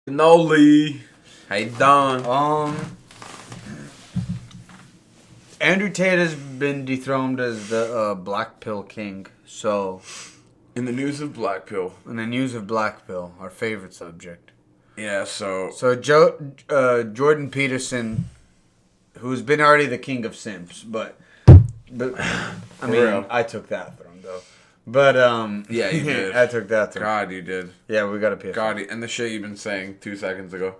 No, Lee. How you doing? Andrew Tate has been dethroned as the Black Pill King. So, In the news of Black Pill. in the news of Black Pill, our favorite subject. Yeah, so Jordan Peterson, who's been already the king of simps, but I mean, real. I took that from him though. But Yeah, you did. I took that from him. God, you did. Yeah, we got to pay. God, and the shit you've been saying 2 seconds ago.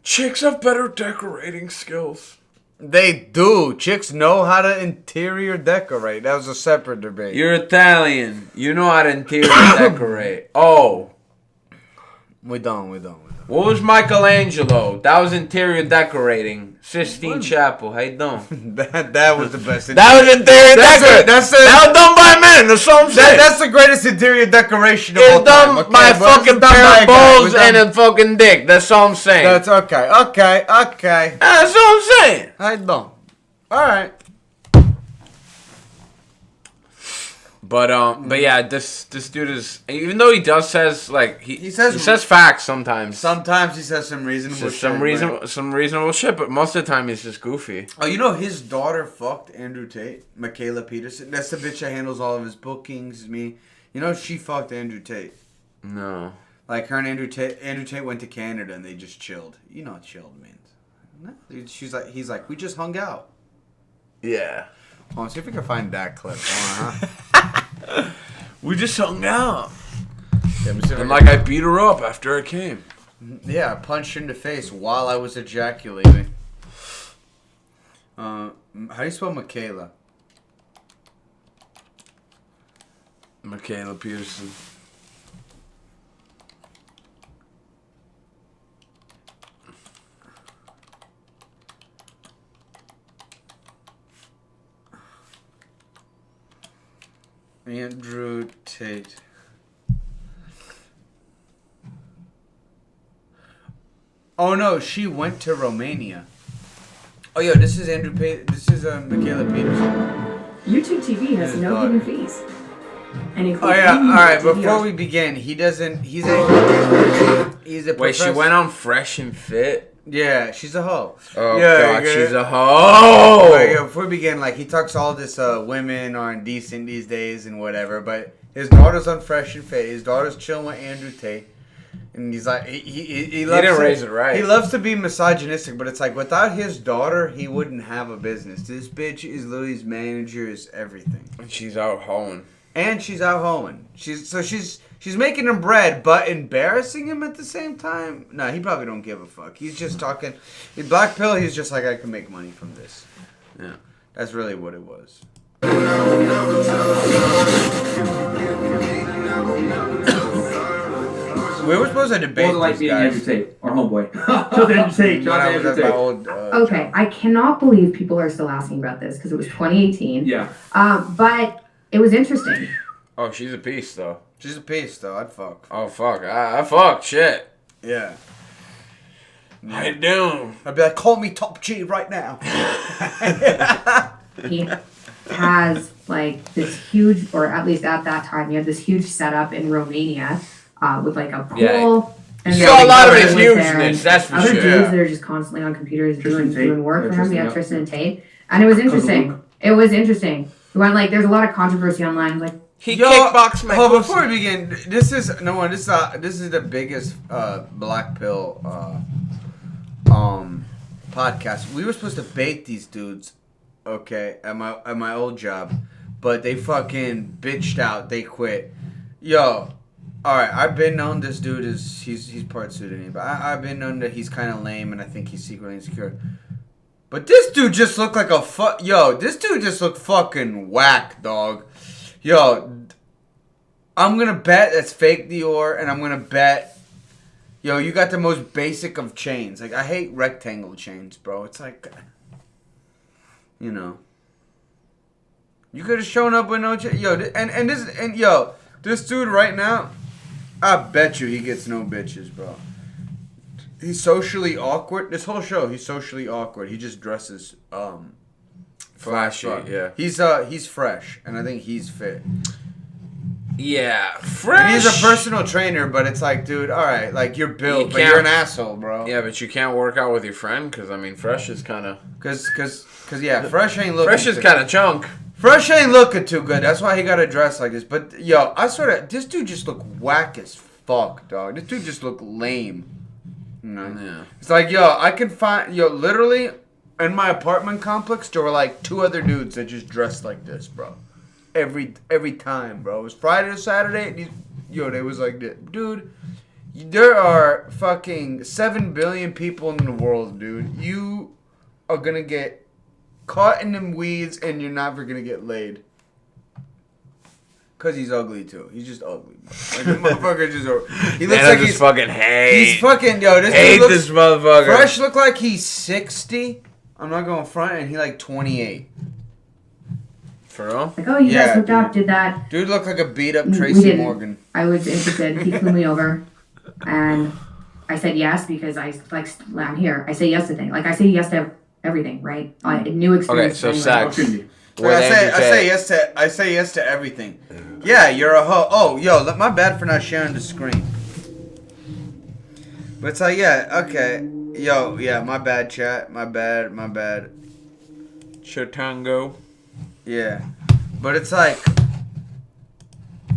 Chicks have better decorating skills. They do. Chicks know how to interior decorate. That was a separate debate. You're Italian. You know how to interior decorate. Oh. We don't. What was Michelangelo? That was interior decorating. Sistine Chapel. How you doing? that was the best. That was interior decorating. That was done by men. That's what I'm saying. That's the greatest interior decoration of all It's done time. Okay, by a but it's fucking done pair by of a guy. balls and a fucking dick. That's all I'm saying. That's okay. That's all I'm saying. I don't. All right. But yeah, this dude is, even though he does says like he says facts sometimes. Sometimes he says some reasonable shit. Some reasonable shit, but most of the time he's just goofy. Oh, you know his daughter fucked Andrew Tate, Michaela Peterson. That's the bitch that handles all of his bookings. You know she fucked Andrew Tate. No. Like her and Andrew Tate went to Canada and they just chilled. You know what chilled means? No, he's like we just hung out. Yeah. Hold on, see if we can find that clip. We just hung out. Yeah, And I beat her up after I came. Yeah, I punched her in the face while I was ejaculating. How do you spell Michaela? Michaela Peterson. Andrew Tate. Oh no, she went to Romania. Oh yo, this is Andrew Tate. This is Michaela Peterson. YouTube TV has no hidden fees. And Oh yeah, all right. Before we begin, he's a Wait, professor. she went on Fresh and Fit? Yeah, she's a hoe. Oh yeah, God, she's a hoe. Right, yeah, before we begin, like he talks all this women aren't decent these days and whatever, but his daughter's on Fresh and Fit. His daughter's chilling with Andrew Tate, and he's like he loves didn't raise it right. He loves to be misogynistic, but it's like without his daughter, he wouldn't have a business. This bitch is Louis' manager, is everything, And she's out hoeing. and she's out hoeing. She's making him bread, but embarrassing him at the same time. Nah, he probably don't give a fuck. He's just talking. Black Pill, he's just like, I can make money from this. Yeah. That's really what it was. We were supposed to debate What was it like these being guys. Andrew Tate? Our homeboy. Shout out Andrew Tate. When Shout out I was Andrew at my Tate. old Okay, job. I cannot believe people are still asking about this because it was 2018. Yeah. But it was interesting. Oh, she's a piece though. She's a piece, though. I'd fuck. Oh fuck, I fuck shit. Yeah. How you doing? I'd be like, call me Top G right now. He has like this huge, or at least at that time, he had this huge setup in Romania with like a pool. Yeah. And You saw a lot of his everyone was there, hugeness, and that's for other sure. dudes that are just constantly on computers Tristan Tate. doing work for him. Tristan, Yeah, yeah. Tristan and Tate. And it was interesting. It was interesting. We went like, there's a lot of controversy online. Like, He kickboxed my Oh, pussy. before we begin, this is the biggest Black Pill podcast. We were supposed to bait these dudes, okay, at my old job, but they fucking bitched out. They quit. Yo, all right. I've been known this dude he's part Sudanese, but I've been known that he's kind of lame and I think he's secretly insecure. But this dude just looked like this dude just looked fucking whack, dog. Yo, I'm gonna bet that's fake Dior, and I'm gonna bet, yo, you got the most basic of chains. Like, I hate rectangle chains, bro. It's like, you know, you could have shown up with no chain. Yo, this dude right now, I bet you he gets no bitches, bro. He's socially awkward. This whole show, he's socially awkward. He just dresses Flashy, yeah. He's fresh, and I think he's fit. Yeah, And fresh. he's a personal trainer, but it's like, dude, all right, like you're built, but you're an asshole, bro. Yeah, but you can't work out with your friend because I mean, Fresh is kind of. Cause yeah, Fresh ain't looking. Fresh is kind of chunk. Fresh ain't looking too good. That's why he got to dress like this. But yo, I swear, this dude just look whack as fuck, dog. This dude just look lame. You know? Yeah. It's like, yo, I can find, literally in my apartment complex, there were like 2 other dudes that just dressed like this, bro. Every time, bro. It was Friday or Saturday, and they was like, dude, there are fucking 7 billion people in the world, dude. You are gonna get caught in them weeds, and you're never gonna get laid. Cause he's ugly too. He's just ugly. Like the motherfucker just. He looks like he's fucking hate. He's fucking This hate dude looks, this motherfucker. Fresh look like he's 60. I'm not going front, and he like 28. For real? Like, oh, you Yeah, guys hooked up, dude. did that. Dude looked like a beat up We Tracy didn't. Morgan. I was interested. He flew me over, and I said yes because I'm here. I say yes to things. Like I say yes to everything, right? New experience. Okay, so anyway. sex. I say yes to everything. Yeah, you're a hoe. Oh, yo, my bad for not sharing the screen. But it's like, yeah, okay. Yo, yeah, my bad, chat. My bad. Chitango. Yeah. But it's like,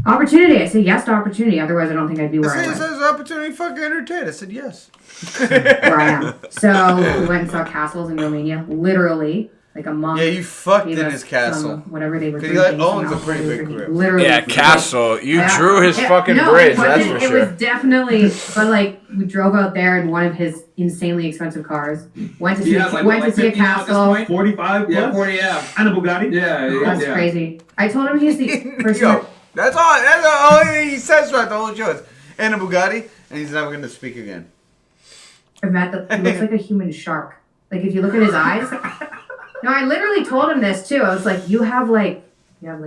Opportunity. I say yes to opportunity. Otherwise, I don't think I'd be where I it was. says opportunity fucking entertain. I said yes. Where I am. So we went and saw castles in Romania. Literally, like a month. Yeah, you fucked gave in us his castle. some, whatever they were 'Cause drinking. he owns some a pretty alcohol they big were drinking. crib. Literally. Yeah, Castle. You Yeah. drew his Yeah, fucking no, bridge, it that's wasn't. for sure. It was definitely, but like we drove out there in one of his insanely expensive cars. Went to see, Yeah, like, went to see a 50 now at this castle. point? 45 plus? Yeah, 40, yeah. And a Bugatti? Yeah, That's yeah. crazy. I told him he's the person. Yo, that's all he says throughout the whole show. Is, and a Bugatti, and he's never going to speak again. I've met that he looks like a human shark. Like if you look at his eyes. No, I literally told him this too. I was like, you have like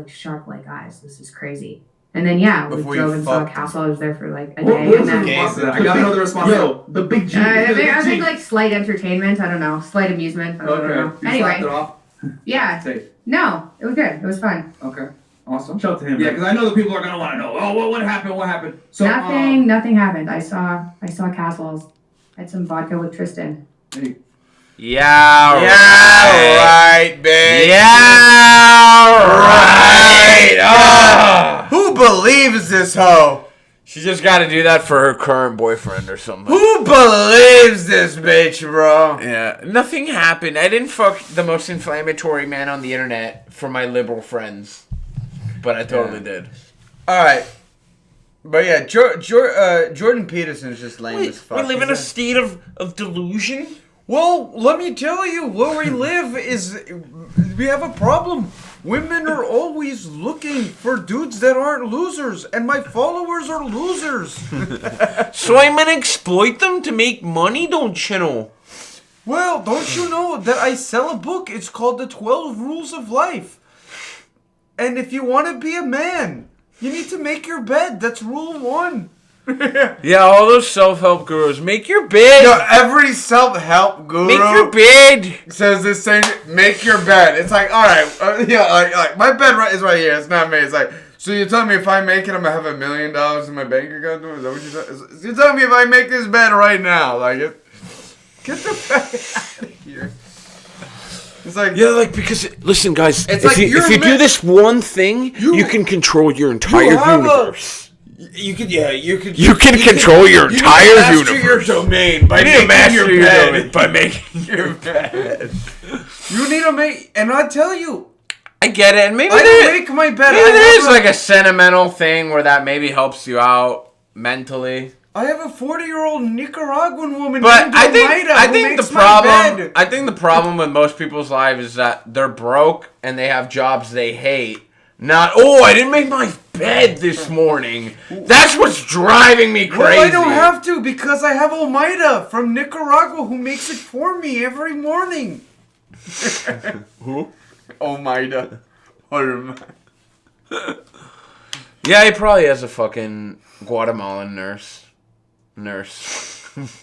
shark-like eyes. This is crazy. And then yeah, we Before drove you and saw a fucked castle. I was there for like a What day, was and then the response to that? I gotta know the response. Yo, the big G. I the big think G. like slight entertainment. I don't know, slight amusement. I don't Okay. know. You Anyway, slapped it off. yeah, Safe. no, it was good. It was fun. Okay. Awesome. Shout out to him. Yeah, man. because I know the people are gonna want to know. Oh, what happened? What happened? So Nothing happened. I saw castles. I had some vodka with Tristan. Hey, Yeah, right, bitch. Yeah, right. Ah. Who believes this hoe? She just got to do that for her current boyfriend or something. Who believes this bitch, bro? Yeah, nothing happened. I didn't fuck the most inflammatory man on the internet for my liberal friends, but I totally did. All right. But yeah, Jordan Peterson is just lame as fuck. We live in a state of delusion. Well, let me tell you, where we live is we have a problem. Women are always looking for dudes that aren't losers, and my followers are losers. So I'm gonna exploit them to make money, don't you know? Well, don't you know that I sell a book? It's called The 12 Rules of Life. And if you want to be a man, you need to make your bed. That's rule 1. Yeah, all those self-help gurus, make your bed. Yo, every self-help guru Make your bed. says this thing, make your bed. It's like, all right, like my bed is right here. It's not me. It's like, so you're telling me if I make it, I'm going to have $1 million in my bank account? Is that what you're saying? You're telling me if I make this bed right now, like, get the fuck out of here. It's like, Yeah, like, because, listen, guys, It's if like you, you're if you a do man- this one thing, you can control your entire have universe. you could, yeah, you could. You can control your You entire master universe. your domain by You need to making master your your bed. domain by making your bed. You need to make, and I tell you, I get it, and maybe I there, make my bed. maybe there I is have like a sentimental thing where that maybe helps you out mentally. I have a 40-year-old Nicaraguan woman. But named I think Omaida who makes my bed. I think the problem with most people's lives is that they're broke and they have jobs they hate. Not, oh, I didn't make my bed this morning. That's what's driving me crazy. Well, I don't have to because I have Omaida from Nicaragua who makes it for me every morning. Who? Omaida. Yeah, he probably has a fucking Guatemalan nurse.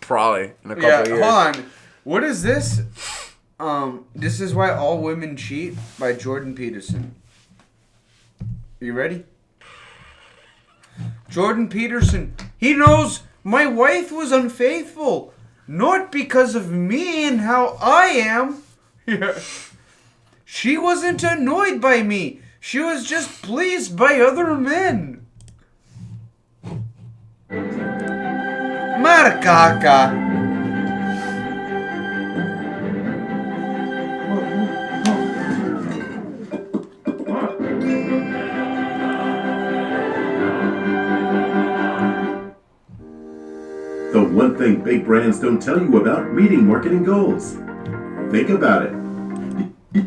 Probably in a couple Yeah, of years. hold on. What is this? This is Why All Women Cheat by Jordan Peterson. You ready? Jordan Peterson. He knows my wife was unfaithful. Not because of me and how I am. Yeah. She wasn't annoyed by me. She was just pleased by other men. Marcaca. The one thing big brands don't tell you about meeting marketing goals. Think about it.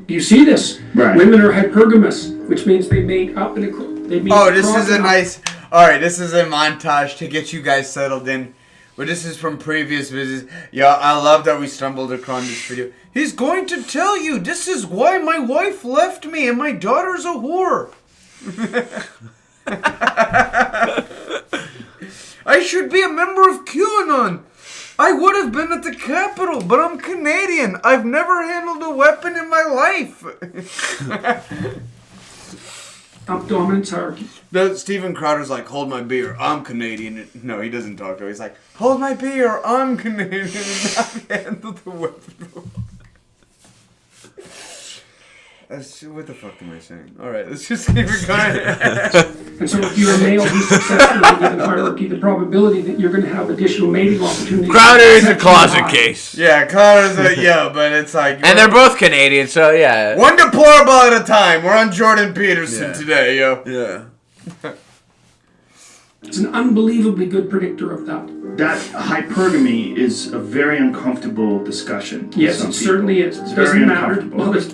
You see this? Right. Women are hypergamous, which means they mate up and they meet. Oh, this is a nice. Alright, this is a montage to get you guys settled in. But this is from previous visits. Yeah, I love that we stumbled across this video. He's going to tell you this is why my wife left me and my daughter's a whore. I should be a member of QAnon. I would have been at the Capitol, but I'm Canadian. I've never handled a weapon in my life. Up dominance hierarchy. Steven Crowder's like, hold my beer, I'm Canadian. No, he doesn't talk to her. He's like, hold my beer, I'm Canadian, and not handle the weapon. What the fuck am I saying? Alright, let's just keep it going. And so if you're a male who's successful in a given hierarchy, the probability that you're going to have additional mating opportunities... Crowder is a closet case. Yeah, Crowder's a, yeah, but it's like... And they're both Canadian, so yeah. One deplorable at a time. We're on Jordan Peterson today, yo. Yeah. It's an unbelievably good predictor of that. That hypergamy is a very uncomfortable discussion. Yes, it certainly is. It's It very doesn't matter. uncomfortable. Well, there's...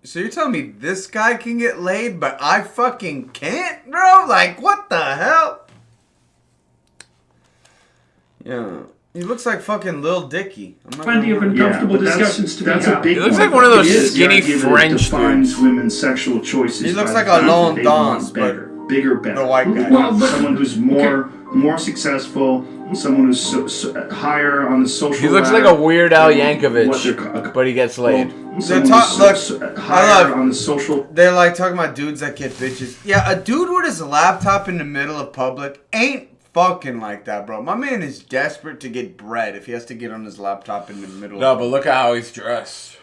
So you're telling me this guy can get laid, but I fucking can't, bro? Like, what the hell? Yeah. He looks like fucking Lil Dicky. I'm not Plenty of gonna- uncomfortable but discussions to be that's had. a big He looks one. like one of those It is. skinny The idea that it French defines dudes. women's sexual choices. He looks by like the a fact that lone they dance, want bigger, better. The white guy. Well, but- Someone who's more successful, someone who's higher on the social. He looks ladder like a Weird Al than Yankovic, what they're- but he gets laid. someone who's higher on the social. They're like talking about dudes that get bitches. Yeah, a dude with his laptop in the middle of public ain't fucking like that, bro. My man is desperate to get bread if he has to get on his laptop in the middle No, of but look at how he's dressed.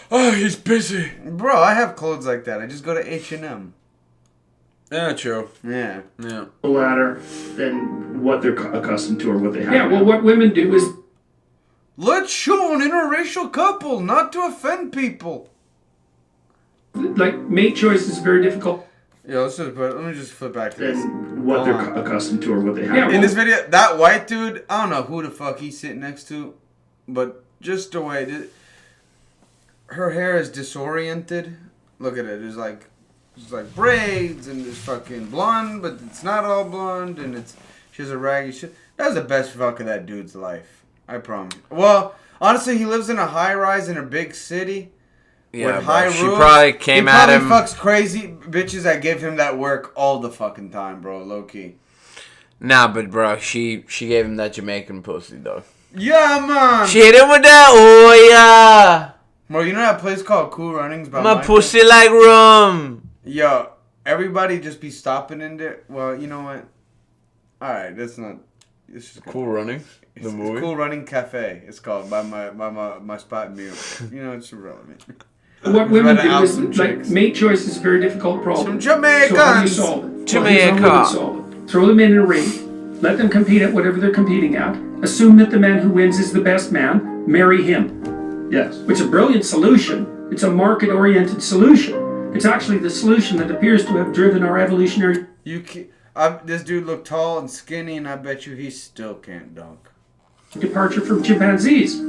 Oh, he's busy. Bro, I have clothes like that. I just go to H&M. Yeah, true. Yeah. Yeah. ladder than what they're accustomed to or what they have. Yeah, well, now. what women do is... Let's show an interracial couple, not to offend people. Like, mate choice is very difficult. Yeah, let me just flip back to this. than what they're accustomed to or what they have. Yeah, now. In this video, that white dude, I don't know who the fuck he's sitting next to, but just the way her hair is disoriented. Look at it. There's like braids and there's fucking blonde, but it's not all blonde, and she has a raggy shit. That was the best fuck of that dude's life. I promise. Well, honestly, he lives in a high rise in a big city. Yeah, with high bro. She roofs. probably came he at probably him. fucks crazy bitches that give him that work all the fucking time, bro. Low key. Nah, but bro, she gave him that Jamaican pussy though. Yeah, man. She hit him with that. Oh yeah. Bro, you know that place called Cool Runnings by My Michael? pussy like rum. Yo, everybody just be stopping in there. Well, you know what? All right, that's not. It's just Cool Runnings. It's Cool Running Cafe. It's called by my spot meal. You know, it's irrelevant. What women Better do out is, some like, chicks. mate choice is a very difficult problem. Some Jamaicans. So how do you solve it? Well, here's how Jamaica. women solve it. Throw them in a ring. Let them compete at whatever they're competing at. Assume that the man who wins is the best man. Marry him. Yes. It's a brilliant solution. It's a market-oriented solution. It's actually the solution that appears to have driven our evolutionary... This dude looked tall and skinny, and I bet you he still can't dunk. departure from chimpanzees.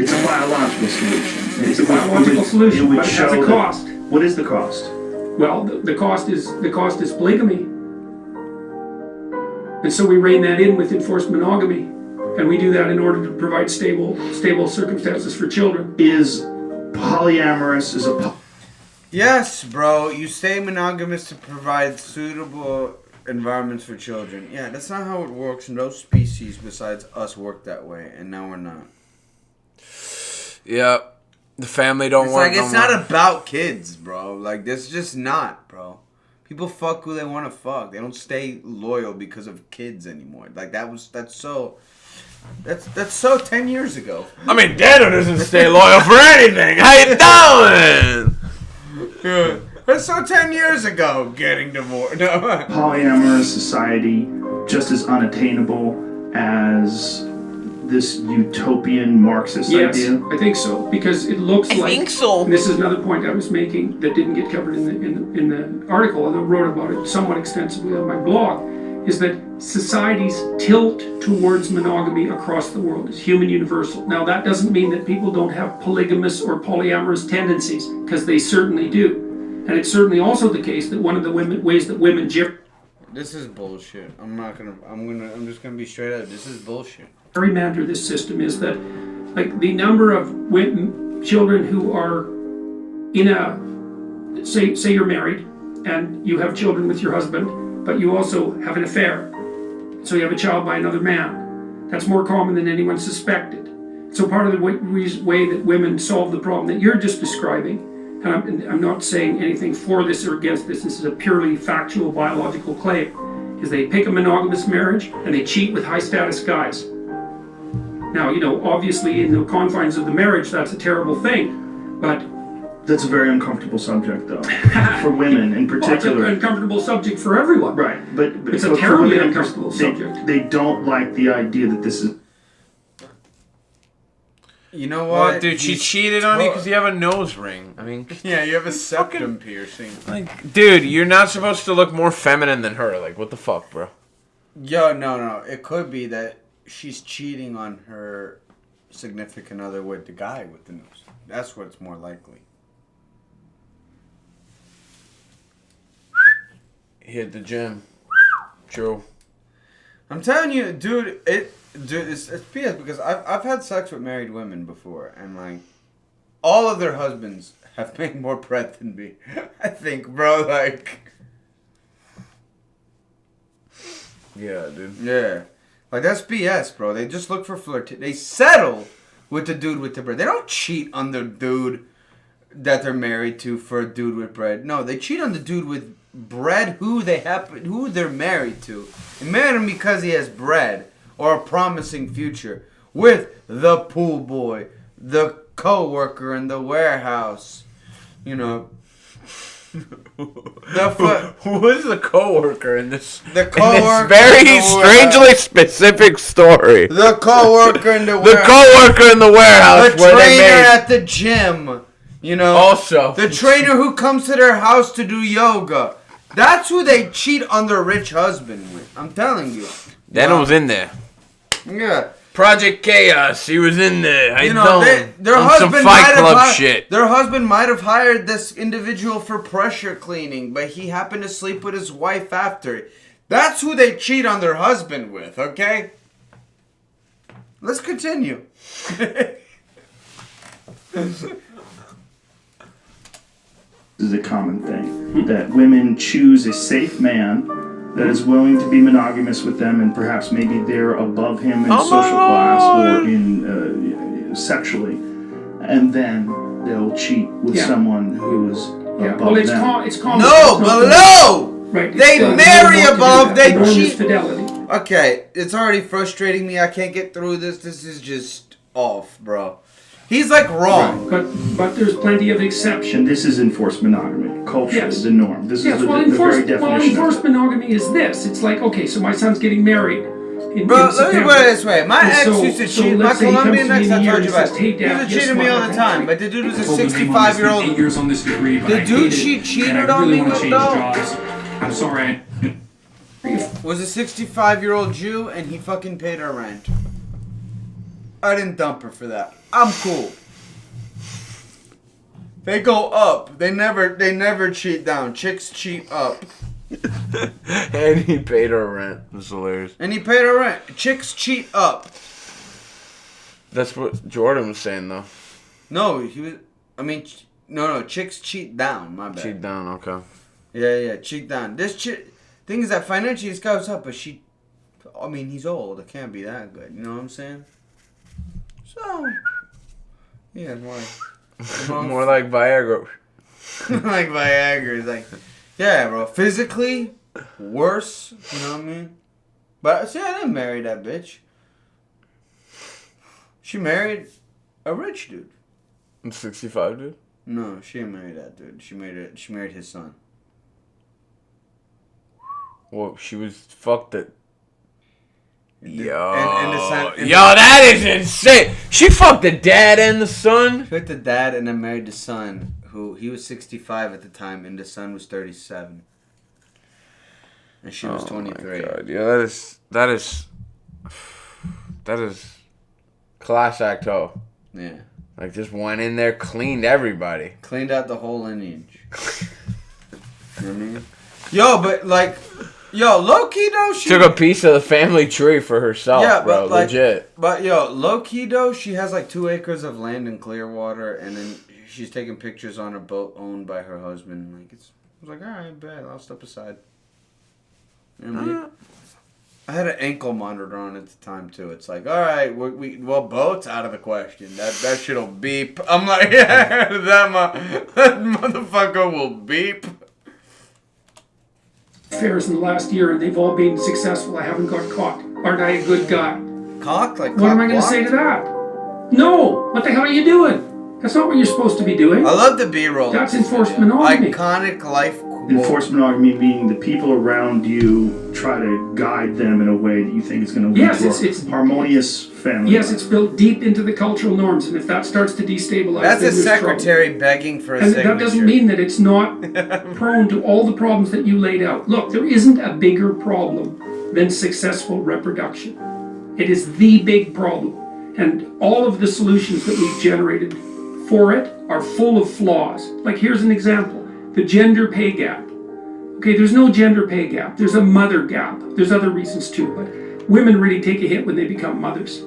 It's a biological solution. It's a biological solution, but it has a cost. What is the cost? Well, the cost is polygamy, and so we rein that in with enforced monogamy, and we do that in order to provide stable circumstances for children. Is polyamorous Yes, bro. You stay monogamous to provide suitable environments for children. Yeah, that's not how it works. No species besides us work that way, and now we're not. Yeah, the family don't It's work. like it's no not more. about kids, bro. Like this, just not, bro. People fuck who they want to fuck. They don't stay loyal because of kids anymore. Like that's so 10 years ago. I mean, Dano doesn't stay loyal for anything. How you doing? That's so 10 years ago. Getting divorced. No. Polyamorous society just as unattainable as this utopian Marxist Yes, idea? I think so, because it looks like. I think so. And this is another point I was making that didn't get covered in the article, although I wrote about it somewhat extensively on my blog, is that societies tilt towards monogamy across the world. It's human universal. Now, that doesn't mean that people don't have polygamous or polyamorous tendencies, because they certainly do. And it's certainly also the case that one of the ways that women This is bullshit. I'm just gonna be straight up. This is bullshit. gerrymander this system is that, like, the number of children who are in a, say you're married and you have children with your husband, but you also have an affair, so you have a child by another man. That's more common than anyone suspected. So part of the way that women solve the problem that you're just describing, and I'm not saying anything for this or against this, this is a purely factual biological claim, is they pick a monogamous marriage and they cheat with high status guys. Now, obviously in the confines of the marriage, that's a terrible thing, but... That's a very uncomfortable subject, though, for women in particular. Well, it's an uncomfortable subject for everyone. Right, but it's for a terribly women, uncomfortable subject. They don't like the idea that this is... You know what? Well, dude, she cheated on you because you have a nose ring. I mean, yeah, you have a septum piercing. Like, dude, you're not supposed to look more feminine than her. Like, what the fuck, bro? Yo, no. It could be that she's cheating on her significant other with the guy with the nose. That's what's more likely. Hit the gym. True. I'm telling you, dude, it's BS because I've had sex with married women before, and like, all of their husbands have made more bread than me. I think, bro, like. Yeah, dude. Yeah. Like, that's BS, bro. They just look for they settle with the dude with the bread. They don't cheat on the dude that they're married to for a dude with bread. No, they cheat on the dude with bread who they're married to. They marry him because he has bread or a promising future with the pool boy, the co-worker in the warehouse, Who is the coworker in this? The coworker, very strangely specific story. The coworker in the warehouse. The coworker in the warehouse. The trainer at the gym. Also, the trainer who comes to their house to do yoga. That's who they cheat on their rich husband with. I'm telling you. Dano was in there. Yeah. Project Chaos. He was in there. Their on husband some might Fight have Club shit. Their husband might have hired this individual for pressure cleaning, but he happened to sleep with his wife after. That's who they cheat on their husband with. Okay. Let's continue. Is a common thing that women choose a safe man that is willing to be monogamous with them, and perhaps maybe they're above him in social class or in sexually, and then they'll cheat with someone who is above them. It's common. No, below. Right. They marry above. They cheat. Fidelity. Okay, it's already frustrating me. I can't get through this. This is just off, bro. He's like wrong. Right. But there's plenty of exceptions. And this is enforced monogamy. Culture is the norm. This is the very definition. Well, enforced monogamy is this. It's like, okay, so my son's getting married. Bro, let me put it this way. My ex used to cheat. My Colombian ex, I told you about. He used to cheat on me all the time. But the dude was a 65-year-old. 8 years on this degree, but The dude she cheated on me with, though, I'm sorry. was a 65-year-old Jew, and he fucking paid her rent. I didn't dump her for that. I'm cool. They go up. They never cheat down. Chicks cheat up. And he paid her rent. That's hilarious. And he paid her rent. Chicks cheat up. That's what Jordan was saying, though. No, no. Chicks cheat down. My bad. Cheat down, okay. Yeah. Cheat down. This chick. Thing is that financially this guy was up, but he's old. It can't be that good. You know what I'm saying? So, yeah, more like More like Viagra. like Viagra. It's like, Yeah, bro. Physically, worse. You know what I mean? But see, I didn't marry that bitch. She married a rich dude. I'm 65, dude. No, she didn't marry that dude. She married his son. Well, she was fucked it. Yo, And that is insane. She fucked the dad and the son. She married the dad and then married the son, who he was 65 at the time, and the son was 37, and she was 23. My God. Yeah, that is class act ho. Yeah, Like just went in there, cleaned everybody. cleaned out the whole lineage. You know what I mean? Yo, but like, low key though, she Took a piece of the family tree for herself, Yeah, bro. but, like, Legit. But low key though, she has like 2 acres of land in Clearwater, and then she's taking pictures on a boat owned by her husband. Like I was like, all right, bet I'll step aside. You know what I mean? I had an ankle monitor on at the time too. It's like, all right, well, boat's out of the question. That shit'll beep. I'm like, yeah, that motherfucker will beep. Affairs in the last year, and they've all been successful. I haven't got caught. Aren't I a good guy? Cock like. What am I going to say to that? No. What the hell are you doing? That's not what you're supposed to be doing. I love the B-roll. That's enforced monogamy. Iconic life. Enforced monogamy meaning the people around you try to guide them in a way that you think is going to lead Yes, to it's a harmonious family. Yes, it's built deep into the cultural norms, and if that starts to destabilize, That's a then there's secretary trouble. begging for a And signature. that doesn't mean that it's not prone to all the problems that you laid out. Look, there isn't a bigger problem than successful reproduction. It is the big problem. And all of the solutions that we've generated for it are full of flaws. Like here's an example, the gender pay gap. Okay, there's no gender pay gap. There's a mother gap. There's other reasons too, but women really take a hit when they become mothers.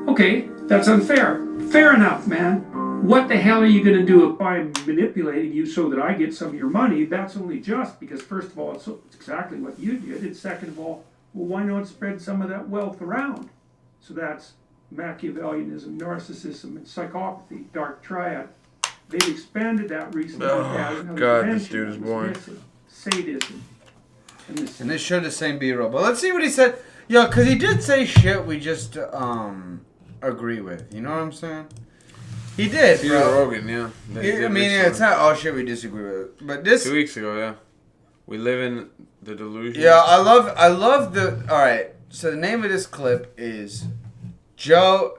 Okay, that's unfair. Fair enough, man. What the hell are you going to do if I'm manipulating you so that I get some of your money? That's only just because, first of all, it's exactly what you did. And second of all, well, why not spread some of that wealth around? So that's Machiavellianism, narcissism, and psychopathy, dark triad. They've expanded that recently. Oh, God, this dude is boring. Sadism. And they showed the same B-roll. But let's see what he said. Yo, because he did say shit we just agree with. You know what I'm saying? He did, Joe bro. Rogan, yeah. I mean, it's not all shit we disagree with. But this... 2 weeks ago, yeah. We live in the delusion. Yeah, I love the... All right, so the name of this clip is Joe...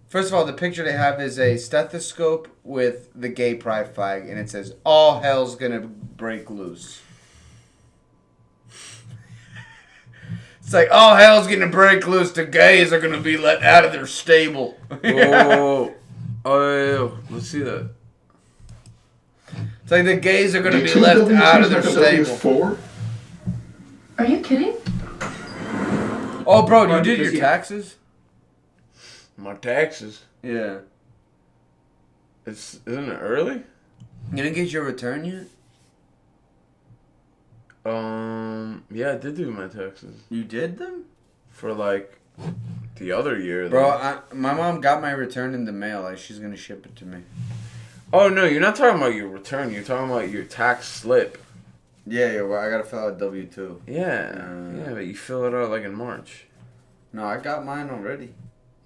First of all, the picture they have is a stethoscope with the gay pride flag, and it says, all hell's gonna break loose. It's like, all hell's gonna break loose. The gays are gonna be let out of their stable. Whoa. Oh, yeah. Let's see that. It's like the gays are gonna be left out of their stable. Are you kidding? Oh, bro, you did your taxes? My taxes. Yeah. Isn't it early? You didn't get your return yet? Yeah, I did do my taxes. You did them? For like the other year. Bro, my mom got my return in the mail. Like, she's gonna ship it to me. Oh no, you're not talking about your return. You're talking about your tax slip. Yeah, well, I gotta fill out W-2. Yeah, but you fill it out like in March. No, I got mine already.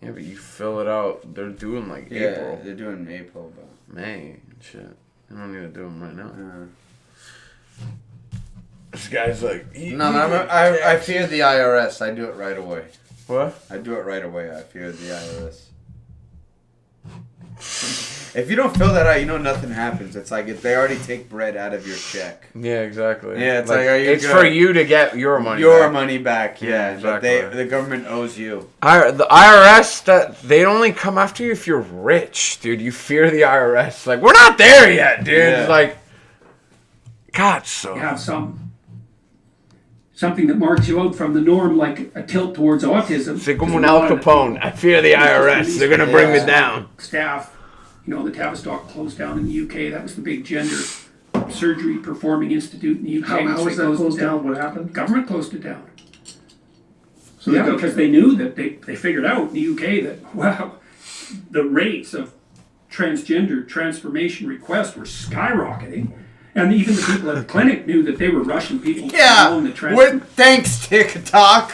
Yeah, but you fill it out. They're doing like Yeah, April, they're doing April, but May, and shit. I don't need to do them right now. yeah. This guy's like, I fear the IRS. I do it right away. What? I do it right away. I fear the IRS. If you don't fill that out, you know nothing happens. It's like if they already take bread out of your check. Yeah, exactly. Yeah, it's like, are you it's good? for you to get your money. Your back. money back, yeah. exactly. But the government owes you. The IRS, that they only come after you if you're rich, dude. You fear the IRS. Like, we're not there yet, dude. Yeah. It's like, God, so. You have something that marks you out from the norm, like a tilt towards autism. C'est comme un Al Capone. I fear the IRS. They're gonna bring me down. Staff, the Tavistock closed down in the UK. That was the big gender surgery performing institute in the UK. How was that closed down? What happened? Government closed it down. So Yeah, because they knew that they figured out in the UK that, wow, the rates of transgender transformation requests were skyrocketing. And even the people at the clinic knew that they were rushing people to Yeah. own the transplant. Thanks, TikTok.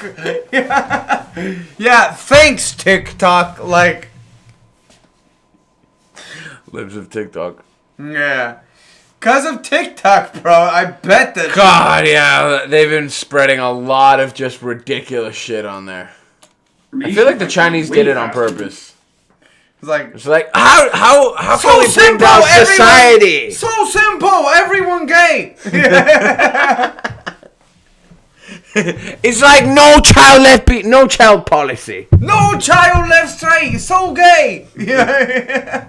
Yeah, thanks, TikTok. Like, Lives of TikTok. yeah. Because of TikTok, bro. I bet that. God, yeah, they've been spreading a lot of just ridiculous shit on there. I feel like the Chinese did it on purpose. It's like, It's like, how so can we bring simple, down everyone- society? so simple. Everyone gay. It's like no child policy. No child left straight. So gay. Yeah.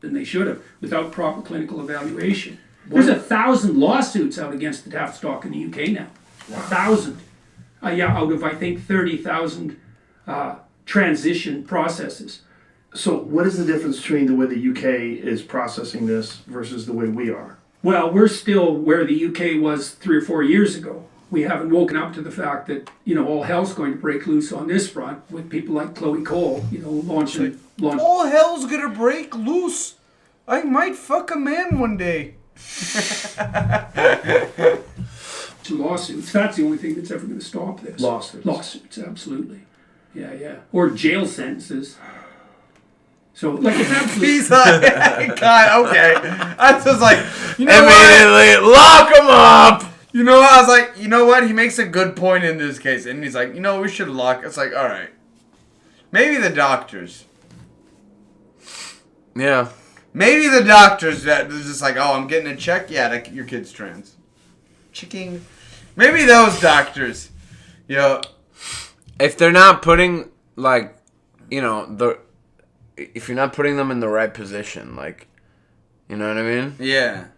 Than they should have, without proper clinical evaluation. There's 1,000 lawsuits out against the Tavistock in the UK now. 1,000. Yeah, out of, I think, 30,000 transition processes. So, what is the difference between the way the UK is processing this versus the way we are? Well, we're still where the UK was 3 or 4 years ago. We haven't woken up to the fact that, all hell's going to break loose on this front with people like Chloe Cole, launching. All hell's gonna break loose. I might fuck a man one day. To lawsuits. That's the only thing that's ever going to stop this. Lawsuits, absolutely. Yeah. Or jail sentences. So, it's absolutely... He's like, God, okay. I was like, you know what? Immediately lock him up. You know what? I was like, you know what? He makes a good point in this case. And he's like, we should lock. It's like, all right. Maybe the doctors. Yeah. Maybe the doctors that is just like, oh, I'm getting a check. Yeah, your kid's trans. Chicking. Maybe those doctors. If they're not putting if you're not putting them in the right position, you know what I mean? Yeah.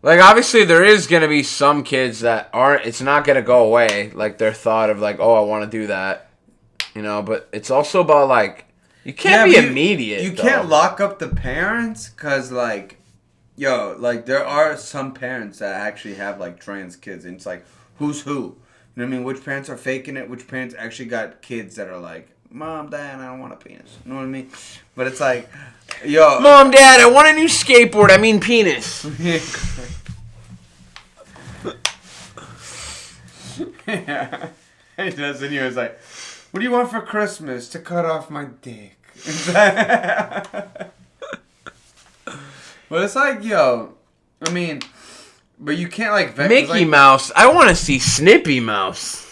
Obviously there is going to be some kids that aren't, it's not going to go away. Their thought of oh, I want to do that, but it's also about you can't be immediate. You can't lock up the parents because, there are some parents that actually have, trans kids. And it's who's who? You know what I mean? Which parents are faking it? Which parents actually got kids that are Mom, Dad, I don't want a penis. You know what I mean? But it's Mom, Dad, I want a new skateboard. I mean penis. Yeah. He does, and he was like, what do you want for Christmas? To cut off my dick. But it's but you can't Mickey Mouse. I want to see Snippy Mouse.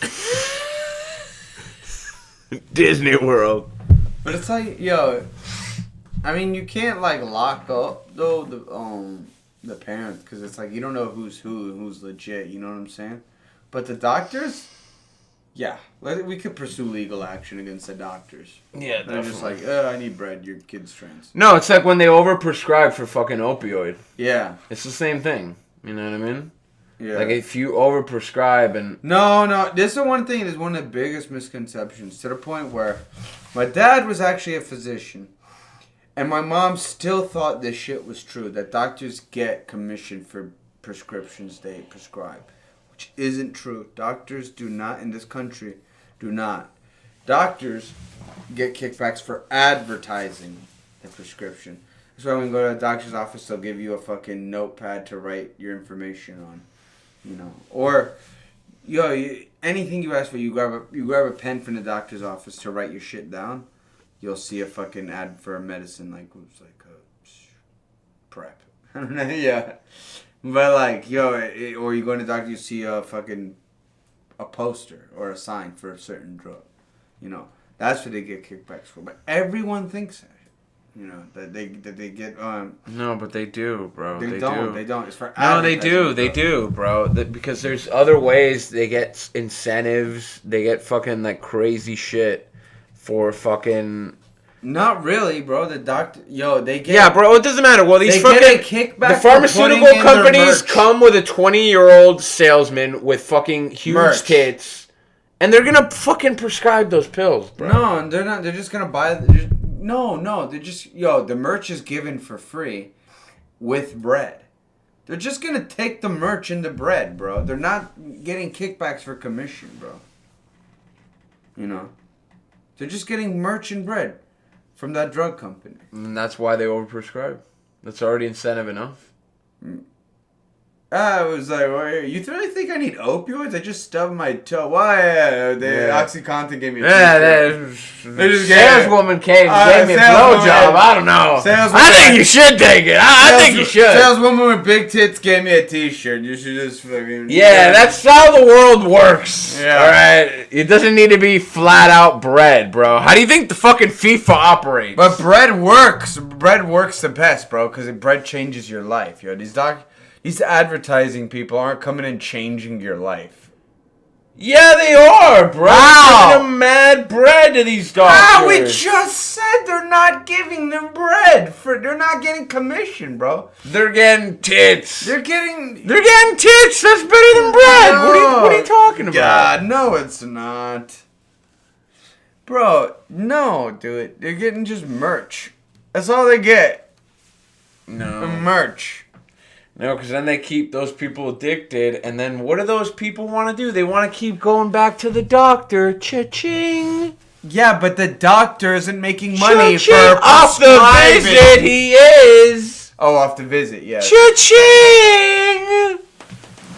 Disney World. But it's you can't lock up though the parents because it's you don't know who's who and who's legit. You know what I'm saying? But the doctors, yeah, we could pursue legal action against the doctors. Yeah, they're just I need bread. Your kid's trans. No, it's when they overprescribe for fucking opioid. Yeah, it's the same thing. You know what I mean? Yeah. If you overprescribe and no, this is the one thing. Is one of the biggest misconceptions to the point where my dad was actually a physician, and my mom still thought this shit was true. That doctors get commission for prescriptions they prescribe. Which isn't true. Doctors do not, in this country, do not. Doctors get kickbacks for advertising the prescription. That's why when you go to a doctor's office, they'll give you a fucking notepad to write your information on. Or, anything you ask for, you grab a pen from the doctor's office to write your shit down. You'll see a fucking ad for a medicine, PrEP. I don't know, yeah. But or you go to the doctor, you see a poster or a sign for a certain drug. That's what they get kickbacks for. But everyone thinks that. That they get no, but they do, bro. They don't. They don't. It's for no, they do. They do, bro. Because there's other ways they get incentives. They get fucking crazy shit for fucking. Not really, bro. The doctor, they get. Yeah, bro. It doesn't matter. Well, these fucking get a kickback. The pharmaceutical companies come with a 20-year-old salesman with fucking huge tits, and they're gonna fucking prescribe those pills, bro. No, they're not. They're just gonna buy. No. They're just the merch is given for free, with bread. They're just gonna take the merch and the bread, bro. They're not getting kickbacks for commission, bro. They're just getting merch and bread. from that drug company. And that's why they overprescribe. That's already incentive enough. I was like, well, you really think I need opioids? I just stubbed my toe. Why? The OxyContin gave me a saleswoman gave me a blowjob. I don't know. I think you should take it. I think you should. Saleswoman with big tits gave me a t-shirt. You should just fucking... Yeah, that's how the world works. Yeah. Alright? It doesn't need to be flat out bread, bro. How do you think the fucking FIFA operates? But bread works. Bread works the best, bro, because bread changes your life. Yo, these advertising people aren't coming and changing your life. Yeah, they are, bro. They're giving them mad bread to these doctors. We just said they're not giving them bread. They're not getting commission, bro. They're getting tits. They're getting tits. That's better than bread. No. What are you talking about? God, no, it's not. Bro, no, dude. They're getting just merch. That's all they get. No. Merch. No, because then they keep those people addicted, and then what do those people want to do? They want to keep going back to the doctor. Cha-ching. Yeah, but the doctor isn't making money for off the visit. He is. Oh, off the visit, yeah. Cha-ching.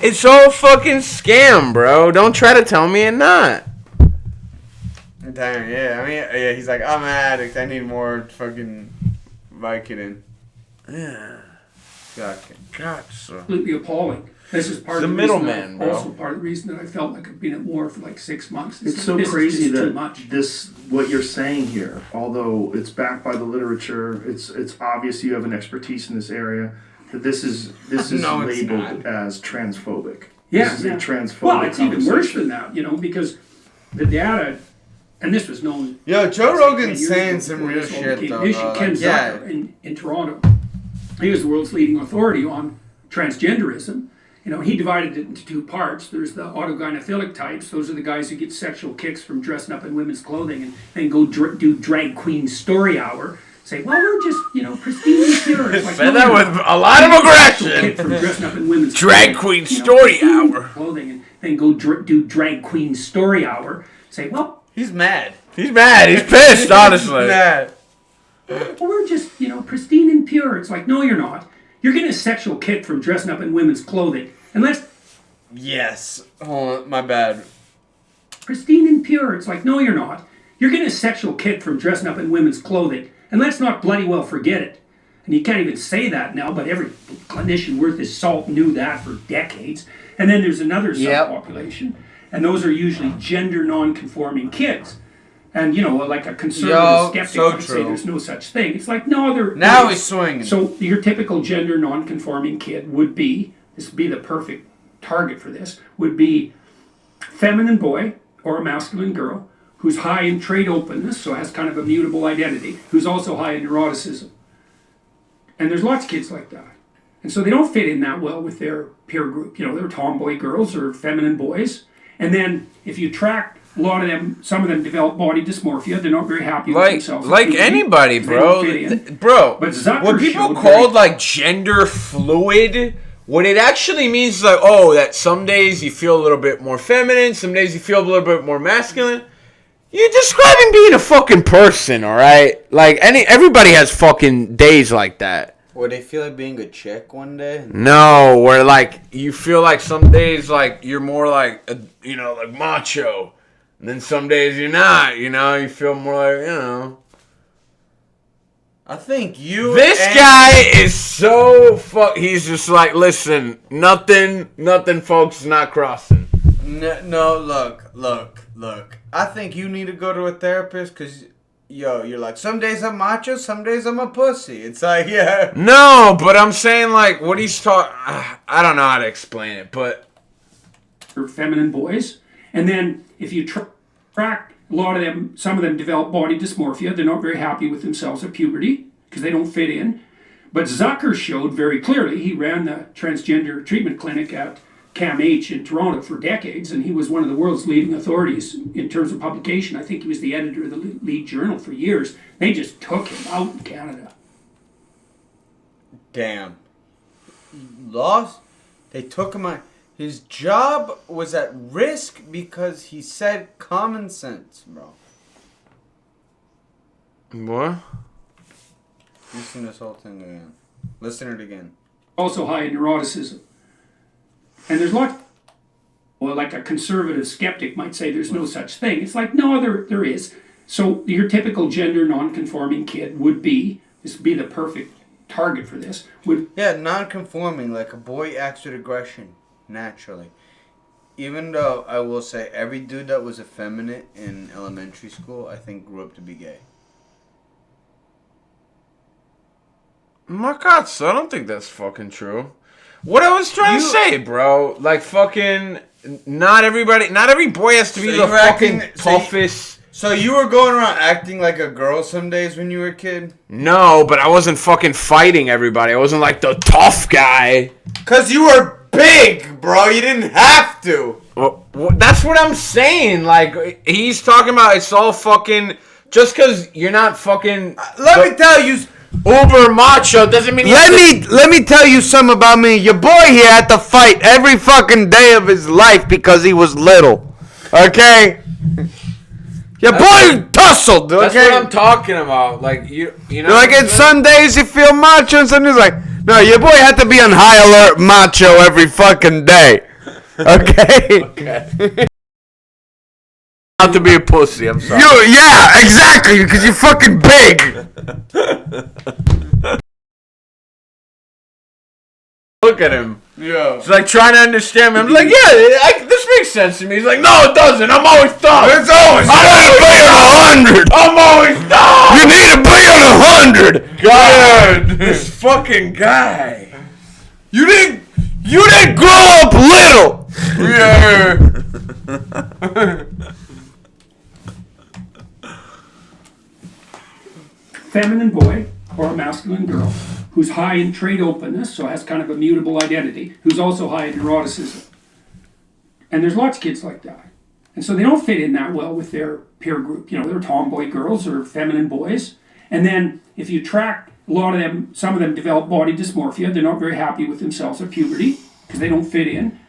It's all fucking scam, bro. Don't try to tell me it's not. Damn, yeah. I mean, yeah. He's like, I'm an addict. I need more fucking Vicodin. Yeah. Gotcha. Completely appalling. This is part the of the middleman, bro. Also part of the reason that I felt like I've been at war for like 6 months. It's so crazy that what you're saying here, although it's backed by the literature, it's obvious you have an expertise in this area, that this is No, labeled as transphobic. Yeah, This is a transphobic Well, it's even worse conversation. than that, because the data, and this was known. Yo, Joe Rogan's saying some before real this all shit, became though. an issue. Ken Zucker in Toronto. He was the world's leading authority on transgenderism. He divided it into two parts. There's the autogynephilic types. Those are the guys who get sexual kicks from dressing up in women's clothing and then go do drag queen story hour. Say, well, we're just, pristine and pure. It's like, Said that with a lot of aggression. Kick from dressing up in women's Drag queen story hour. Clothing and then go do drag queen story hour. Say, well, he's mad. He's mad. He's pissed, honestly. He's mad. Well, we're just, pristine and pure. It's like, no, you're not. You're getting a sexual kick from dressing up in women's clothing. And let's... Yes. Hold on, my bad. Pristine and pure. It's like, no, you're not. You're getting a sexual kick from dressing up in women's clothing. And let's not bloody well forget it. And you can't even say that now, but every clinician worth his salt knew that for decades. And then there's another subpopulation. And those are usually gender non-conforming kids. And, like a conservative skeptic might say there's no such thing. It's like, no, now he's swinging. So your typical gender non-conforming kid would be, this would be the perfect target for this, would be feminine boy or a masculine girl who's high in trait openness, so has kind of a mutable identity, who's also high in neuroticism. And there's lots of kids like that. And so they don't fit in that well with their peer group. They're tomboy girls or feminine boys. And then if you track a lot of them, some of them develop body dysmorphia. They're not very happy with themselves. Like anybody, bro. Bro, but Zucker what people called gender fluid, what it actually means is that some days you feel a little bit more feminine, some days you feel a little bit more masculine. You're describing being a fucking person, alright? Everybody has fucking days like that. Would they feel like being a chick one day? No, where you feel like some days you're more macho. And then some days you're not, you feel more I think This guy is so he's just listen, nothing, folks, not crossing. No, look. I think you need to go to a therapist because, you're like, some days I'm macho, some days I'm a pussy. It's like, yeah. No, but I'm saying, what he's talking... I don't know how to explain it, but... For feminine boys. And then if you track a lot of them, some of them develop body dysmorphia. They're not very happy with themselves at puberty because they don't fit in. But Zucker showed very clearly, he ran the transgender treatment clinic at CAMH in Toronto for decades, and he was one of the world's leading authorities in terms of publication. I think he was the editor of the lead journal for years. They just took him out in Canada. Damn. Lost? They took him out. His job was at risk because he said common sense, bro. What? Listen to this whole thing again. Listen to it again. Also high in neuroticism. And there's lots, well, like a conservative skeptic might say there's no such thing. It's like, no, there is. So your typical gender non-conforming kid would be, this would be the perfect target for this, would... Yeah, non-conforming, like a boy acts with aggression, naturally. Even though I will say every dude that was effeminate in elementary school, I think grew up to be gay. My God, so I don't think that's fucking true. What I was trying to say, bro, like fucking, not every boy has to be the fucking toughest. So you were going around acting like a girl some days when you were a kid? No, but I wasn't fucking fighting everybody. I wasn't like the tough guy. Cause you were big, bro. You didn't have to. Well, that's what I'm saying. Like, he's talking about it's all fucking, just cause you're not fucking. Let me tell you. Uber macho doesn't mean. Let me tell you something about me. Your boy here had to fight every fucking day of his life because he was little. Okay. Your boy tussled. Okay. That's what I'm talking about. Like you know. Like in some days you feel macho, and some days like no. Your boy had to be on high alert macho every fucking day. Okay. Okay. Not to be a pussy. I'm sorry. Yeah, exactly. Because you're fucking big. Look at him. Yeah. He's like trying to understand me. I'm like, yeah, this makes sense to me. He's like, no, it doesn't. I'm always dumb. It's always. I need to be on 100. I'm always dumb. You need to be on 100. God, this fucking guy. You didn't grow up little. Yeah. Feminine boy or a masculine girl who's high in trait openness, so has kind of a mutable identity, who's also high in neuroticism. And there's lots of kids like that. And so they don't fit in that well with their peer group. You know, they're tomboy girls or feminine boys. And then if you track a lot of them, some of them develop body dysmorphia. They're not very happy with themselves at puberty because they don't fit in.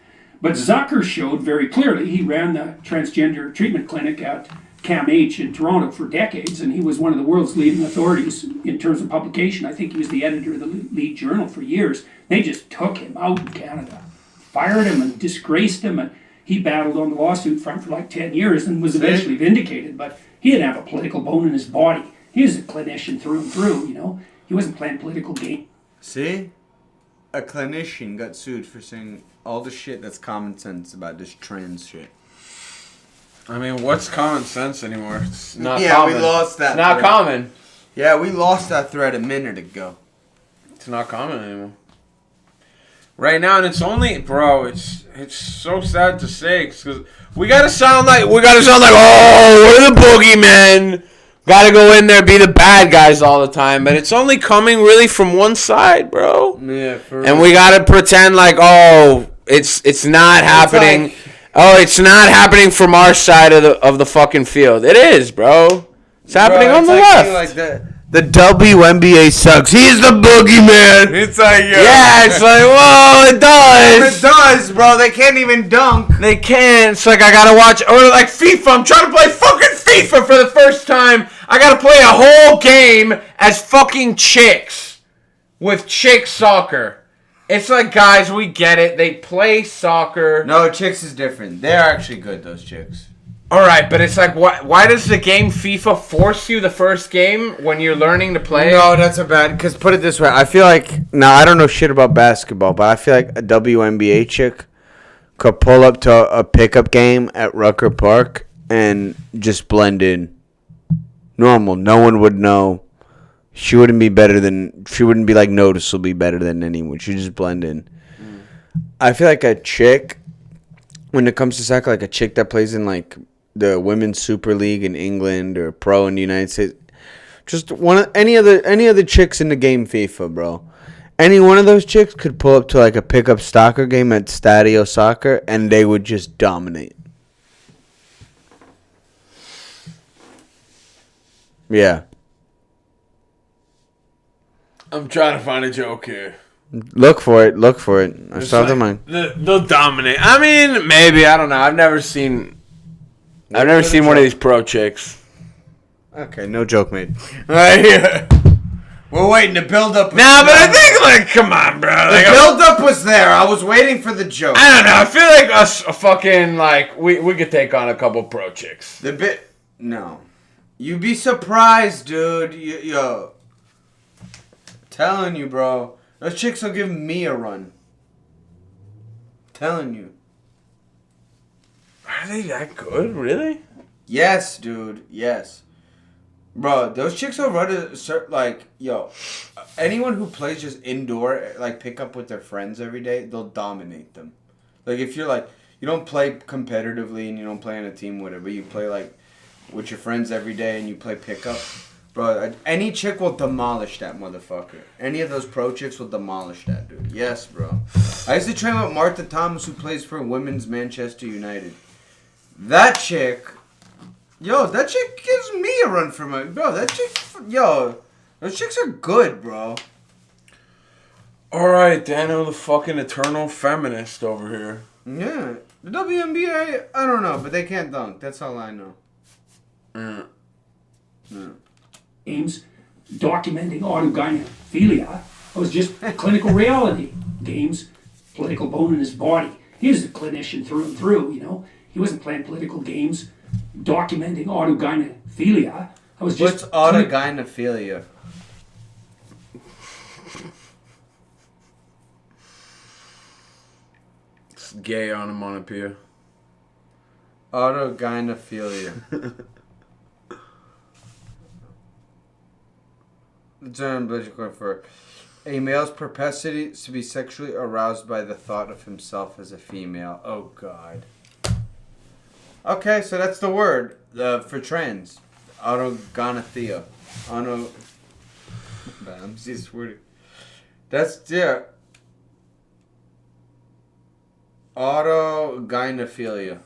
But Zucker showed very clearly, he ran the transgender treatment clinic at CAMH in Toronto for decades, and he was one of the world's leading authorities in terms of publication. I think he was the editor of the lead journal for years. They just took him out in Canada, fired him and disgraced him, and he battled on the lawsuit front for like 10 years and was eventually vindicated, but he didn't have a political bone in his body. He was a clinician through and through, you know. He wasn't playing political game. See? A clinician got sued for saying all the shit that's common sense about this trans shit. I mean, what's common sense anymore? It's not Yeah, common. we lost that. It's not thread. common. Yeah, we lost that thread a minute ago. It's not common anymore. Right now, and it's only, bro. It's so sad to say because we gotta sound like oh, we're the boogeymen. Gotta go in there, be the bad guys all the time, but it's only coming really from one side, bro. Yeah, and we gotta pretend like it's not happening. It's not happening from our side of the fucking field. It is, bro. It's happening on the left. Like the WNBA sucks. He's the boogeyman. It's like, yeah, it's like, whoa, it does. It does, bro. They can't even dunk. They can't. It's like I gotta watch, or like FIFA. I'm trying to play fucking FIFA for the first time. I gotta play a whole game as fucking chicks with chick soccer. It's like, guys, we get it. They play soccer. No, chicks is different. They're actually good, those chicks. All right, but it's like, why does the game FIFA force you the first game when you're learning to play? No, that's a bad. Because put it this way, I feel like now I don't know shit about basketball, but I feel like a WNBA chick could pull up to a pickup game at Rucker Park and just blend in. Normal, no one would know. She wouldn't be like noticeably better than anyone. She'd just blend in. I feel like a chick, when it comes to soccer, like a chick that plays in like the Women's Super League in England or pro in the United States, just any other chicks in the game FIFA, bro. Any one of those chicks could pull up to like a pickup soccer game at Stadio Soccer and they would just dominate. Yeah. I'm trying to find a joke here. Look for it. I saw the mine. They'll dominate. I mean, maybe. I don't know. I've never seen one of these pro chicks. Okay, no joke made. We're waiting. The build up. Nah, but I think, like, come on, bro. The Like, build up was there. I was waiting for the joke. I don't know. I feel like us fucking, like, we could take on a couple pro chicks. The bit. No. You'd be surprised, dude. Yo. Telling you, bro. Those chicks will give me a run. Telling you. Are they that good, really? Yes, dude. Yes. Bro, those chicks will run like, yo, anyone who plays just indoor, like, pick up with their friends every day, they'll dominate them. Like, if you're, like, you don't play competitively and you don't play on a team, whatever, you play, like, with your friends every day and you play pickup, bro, any chick will demolish that motherfucker. Any of those pro chicks will demolish that, dude. Yes, bro. I used to train with Martha Thomas, who plays for Women's Manchester United. That chick... Yo, that chick gives me a run for my... Bro, that chick... Yo, those chicks are good, bro. Alright, Daniel, the fucking eternal feminist over here. Yeah. The WNBA, I don't know, but they can't dunk. That's all I know. Games documenting autogynephilia was just clinical reality. Games, political bone in his body. He was a clinician through and through, you know. He wasn't playing political games. Documenting autogynephilia. I was just... What's autogynephilia? It's gay onomatopoeia. Autogynephilia. The term for a male's propensity to be sexually aroused by the thought of himself as a female. Oh, God. Okay, so that's the word for trans. Autogynephia. I'm just wording. That's, yeah. Autogynephilia.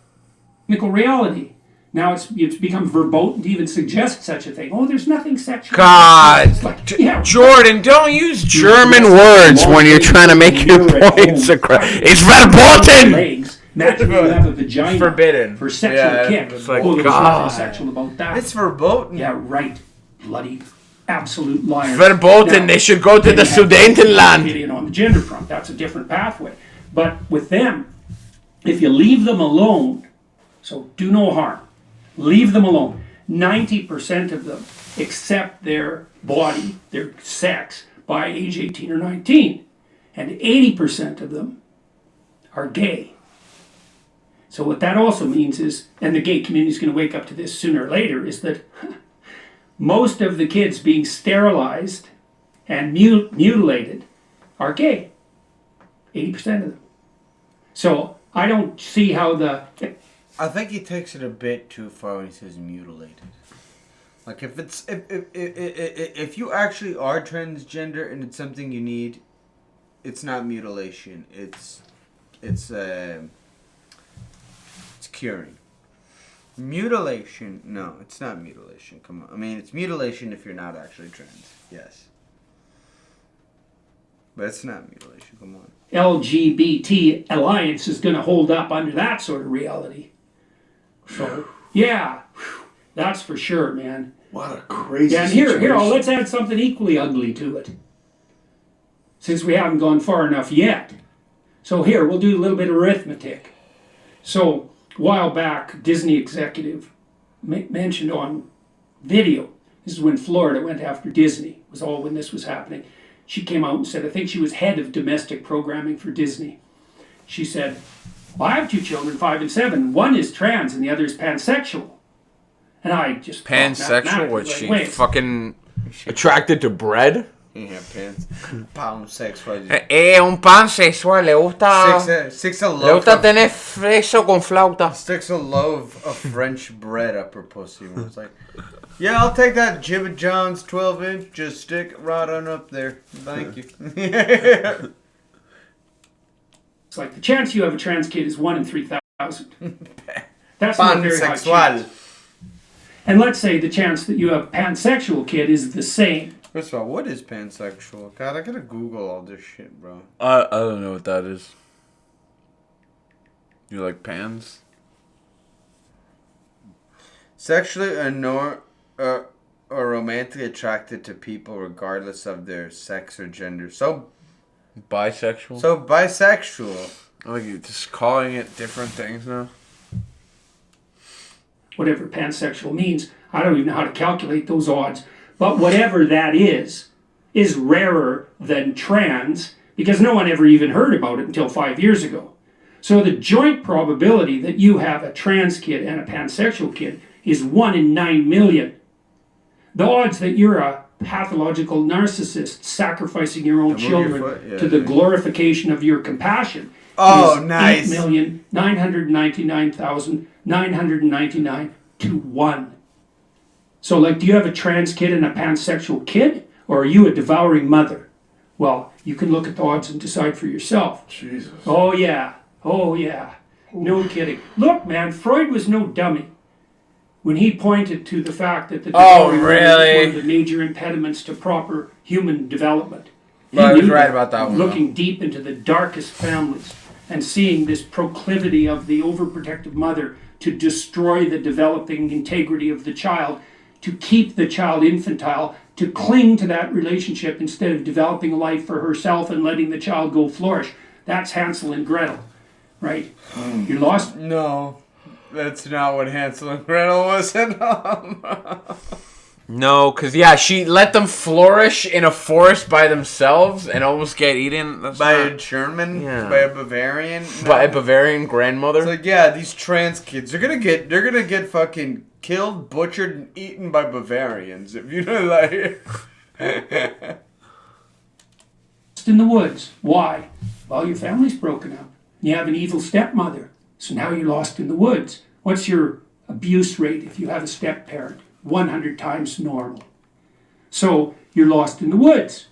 clinical reality. Now it's become verboten to even suggest such a thing. Oh, there's nothing sexual. God, It's like, yeah, Jordan, don't use German words when you're trying to make your points across. It's verboten! legs. Imagine you have a vagina Forbidden. for sexual Yeah, kick. it's like, Oh, there's God. nothing sexual about that. It's verboten. Yeah, right. Bloody absolute liar. Verboten, they should go to the Sudetenland. Opinion on the gender front. That's a different pathway. But with them, if you leave them alone, so do no harm, leave them alone. 90% of them accept their body, their sex, by age 18 or 19. And 80% of them are gay. So what that also means is, and the gay community is going to wake up to this sooner or later, is that most of the kids being sterilized and mutilated are gay. 80% of them. So I don't see how I think he takes it a bit too far when he says mutilated. Like if you actually are transgender and it's something you need, it's not mutilation. It's curing. Mutilation? No, it's not mutilation. Come on. I mean, it's mutilation if you're not actually trans. Yes. But it's not mutilation. Come on. LGBT alliance is going to hold up under that sort of reality. So, yeah, that's for sure, man. What a crazy Yeah, and situation. here, let's add something equally ugly to it. Since we haven't gone far enough yet. So here, we'll do a little bit of arithmetic. So, a while back, Disney executive mentioned on video, this is when Florida went after Disney, it was all when this was happening. She came out and said, I think she was head of domestic programming for Disney. She said, well, I have two children, 5 and 7. One is trans and the other is pansexual. And I just... Pansexual? Was she fucking attracted to bread? Yeah, pants. Pansexual. Un pansexual, le gusta... Sticks a Le loaf gusta of, tener eso con flauta. sticks a loaf of French bread up her pussy. And it's like, yeah, I'll take that Jibba John's 12-inch. Just stick it right on up there. Thank you. It's like the chance you have a trans kid is 1 in 3,000. That's not a very high chance. And let's say the chance that you have a pansexual kid is the same. First of all, what is pansexual? God, I gotta Google all this shit, bro. I don't know what that is. You like pans? Sexually are romantically attracted to people regardless of their sex or gender. So Bisexual? So bisexual. Like you're just calling it different things now? Whatever pansexual means, I don't even know how to calculate those odds. But whatever that is rarer than trans because no one ever even heard about it until 5 years ago. So the joint probability that you have a trans kid and a pansexual kid is 1 in 9 million. The odds that you're a pathological narcissist sacrificing your own children to the glorification of your compassion is nice. 8,999,999 to 1. So, like, do you have a trans kid and a pansexual kid? Or are you a devouring mother? Well, you can look at the odds and decide for yourself. Jesus. Oh, yeah. Oh, yeah. No kidding. Look, man, Freud was no dummy when he pointed to the fact that the devouring mother is one of the major impediments to proper human development. Well, I was right about that one. Looking deep into the darkest families and seeing this proclivity of the overprotective mother to destroy the developing integrity of the child, to keep the child infantile, to cling to that relationship instead of developing a life for herself and letting the child go flourish. That's Hansel and Gretel, right? You lost? No, that's not what Hansel and Gretel was in. No, because, she let them flourish in a forest by themselves and almost get eaten. By a German? Yeah. By a Bavarian? No. By a Bavarian grandmother? It's like, these trans kids, they're gonna get fucking killed, butchered, and eaten by Bavarians. If you know, like... In the woods. Why? Well, your family's broken up. You have an evil stepmother. So now you're lost in the woods. What's your abuse rate if you have a step-parent? 100 times normal. So you're lost in the woods.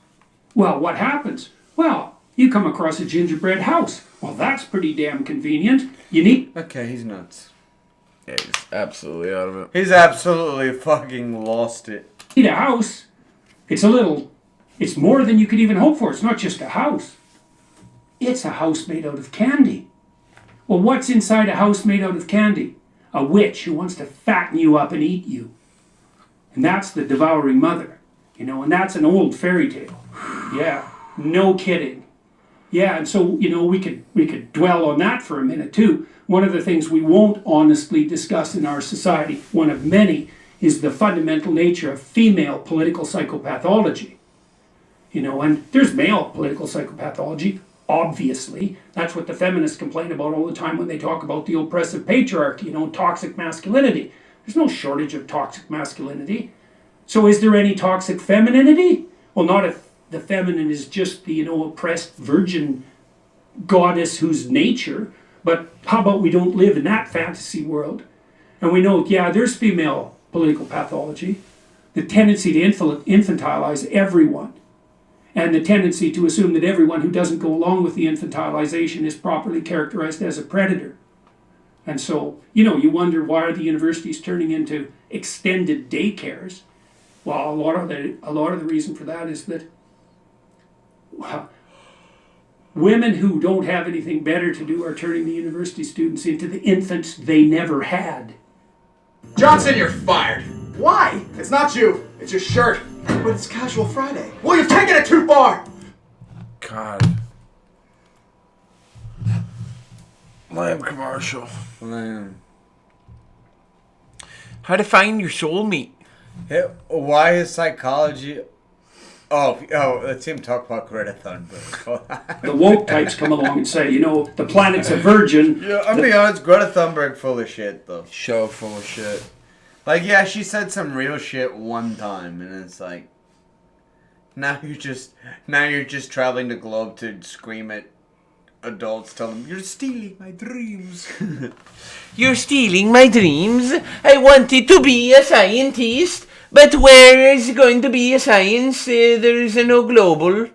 Well, what happens? Well, you come across a gingerbread house. Well, that's pretty damn convenient. You need... Okay, he's nuts. Yeah, he's absolutely out of it. He's absolutely fucking lost it. Need a house. It's more than you could even hope for. It's not just a house. It's a house made out of candy. Well, what's inside a house made out of candy? A witch who wants to fatten you up and eat you. And that's the devouring mother, and that's an old fairy tale. Yeah, no kidding. Yeah, and so, we could dwell on that for a minute too. One of the things we won't honestly discuss in our society, one of many, is the fundamental nature of female political psychopathology. And there's male political psychopathology, obviously. That's what the feminists complain about all the time when they talk about the oppressive patriarchy, toxic masculinity. There's no shortage of toxic masculinity. So is there any toxic femininity? Well, not if the feminine is just the, oppressed virgin goddess who's nature. But how about we don't live in that fantasy world? And we know, there's female political pathology. The tendency to infantilize everyone. And the tendency to assume that everyone who doesn't go along with the infantilization is properly characterized as a predator. And so, you wonder why are the universities turning into extended daycares? Well, a lot of the reason for that is that women who don't have anything better to do are turning the university students into the infants they never had. Johnson, you're fired. Why? It's not you. It's your shirt. But it's Casual Friday. Well, you've taken it too far. God. Lamb commercial. Lamb. How to find your soulmate. Why is psychology... Oh, let's him talk about Greta Thunberg. The woke types come along and say, the planet's a virgin. Yeah, I'm being honest, Greta Thunberg full of shit, though. So full of shit. Like, she said some real shit one time, and it's like... Now you're just traveling the globe to scream at adults, tell them, you're stealing my dreams. You're stealing my dreams. I wanted to be a scientist, but where is going to be a science? There is no global.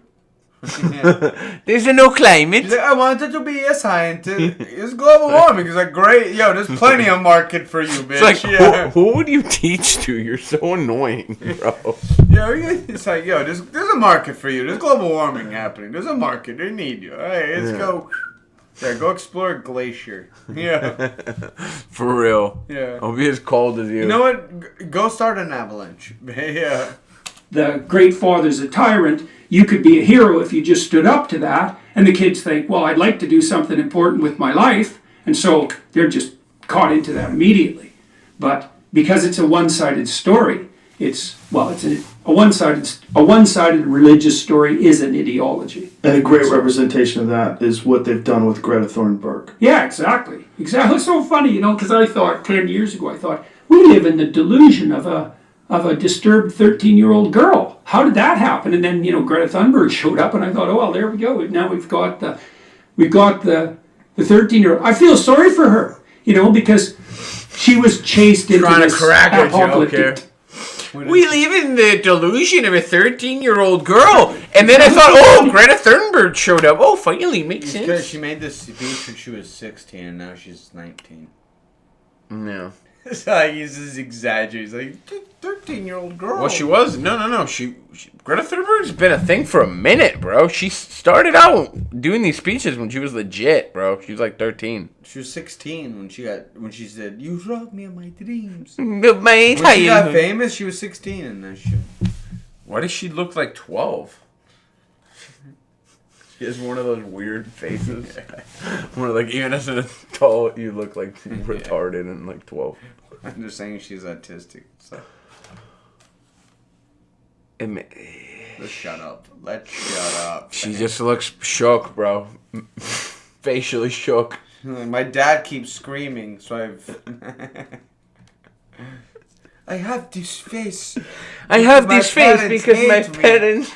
There's no climate. Like, I wanted to be a scientist. It's global warming. It's like, great. Yo, there's plenty of market for you, bitch. It's like, who would you teach to? You're so annoying, bro. It's like, there's a market for you. There's global warming happening. There's a market. They need you. All right, let's go. Yeah, go explore a glacier. Yeah. For real. Yeah. I'll be as cold as you. You know what? Go start an avalanche. Yeah. The great father's a tyrant. You could be a hero if you just stood up to that. And the kids think, well, I'd like to do something important with my life. And so they're just caught into that immediately. But because it's a one-sided story, it's a one-sided religious story is an ideology. And a great representation of that is what they've done with Greta Thunberg. Yeah, exactly. It's so funny, because I thought 10 years ago, we live in the delusion of a disturbed 13-year-old girl. How did that happen? And then, Greta Thunberg showed up, and I thought, oh, well, there we go. Now we've got the 13-year-old. I feel sorry for her, because she was chased into Trying this to crack a joke here. apocalyptic. We live in the delusion of a 13-year-old girl. And then I thought, oh, Greta Thunberg showed up. Oh, finally, makes sense. Because she made this speech when she was 16 and now she's 19. No. So he's just exaggerating. He's like, 13-year-old girl. Well, she was. No. She Greta Thunberg's been a thing for a minute, bro. She started out doing these speeches when she was legit, bro. She was like 13. She was 16 when she said, "You robbed me of my dreams." When When she got famous, she was 16 and then she... Why does she look like 12? She has one of those weird faces. Where, like, even as an adult, you look like retarded and like 12. I'm just saying she's autistic, so... Let's shut up. Let's shut up. She just looks shook, bro. Facially shook. My dad keeps screaming, so I have this face. I have My this face parents because my hate me. parents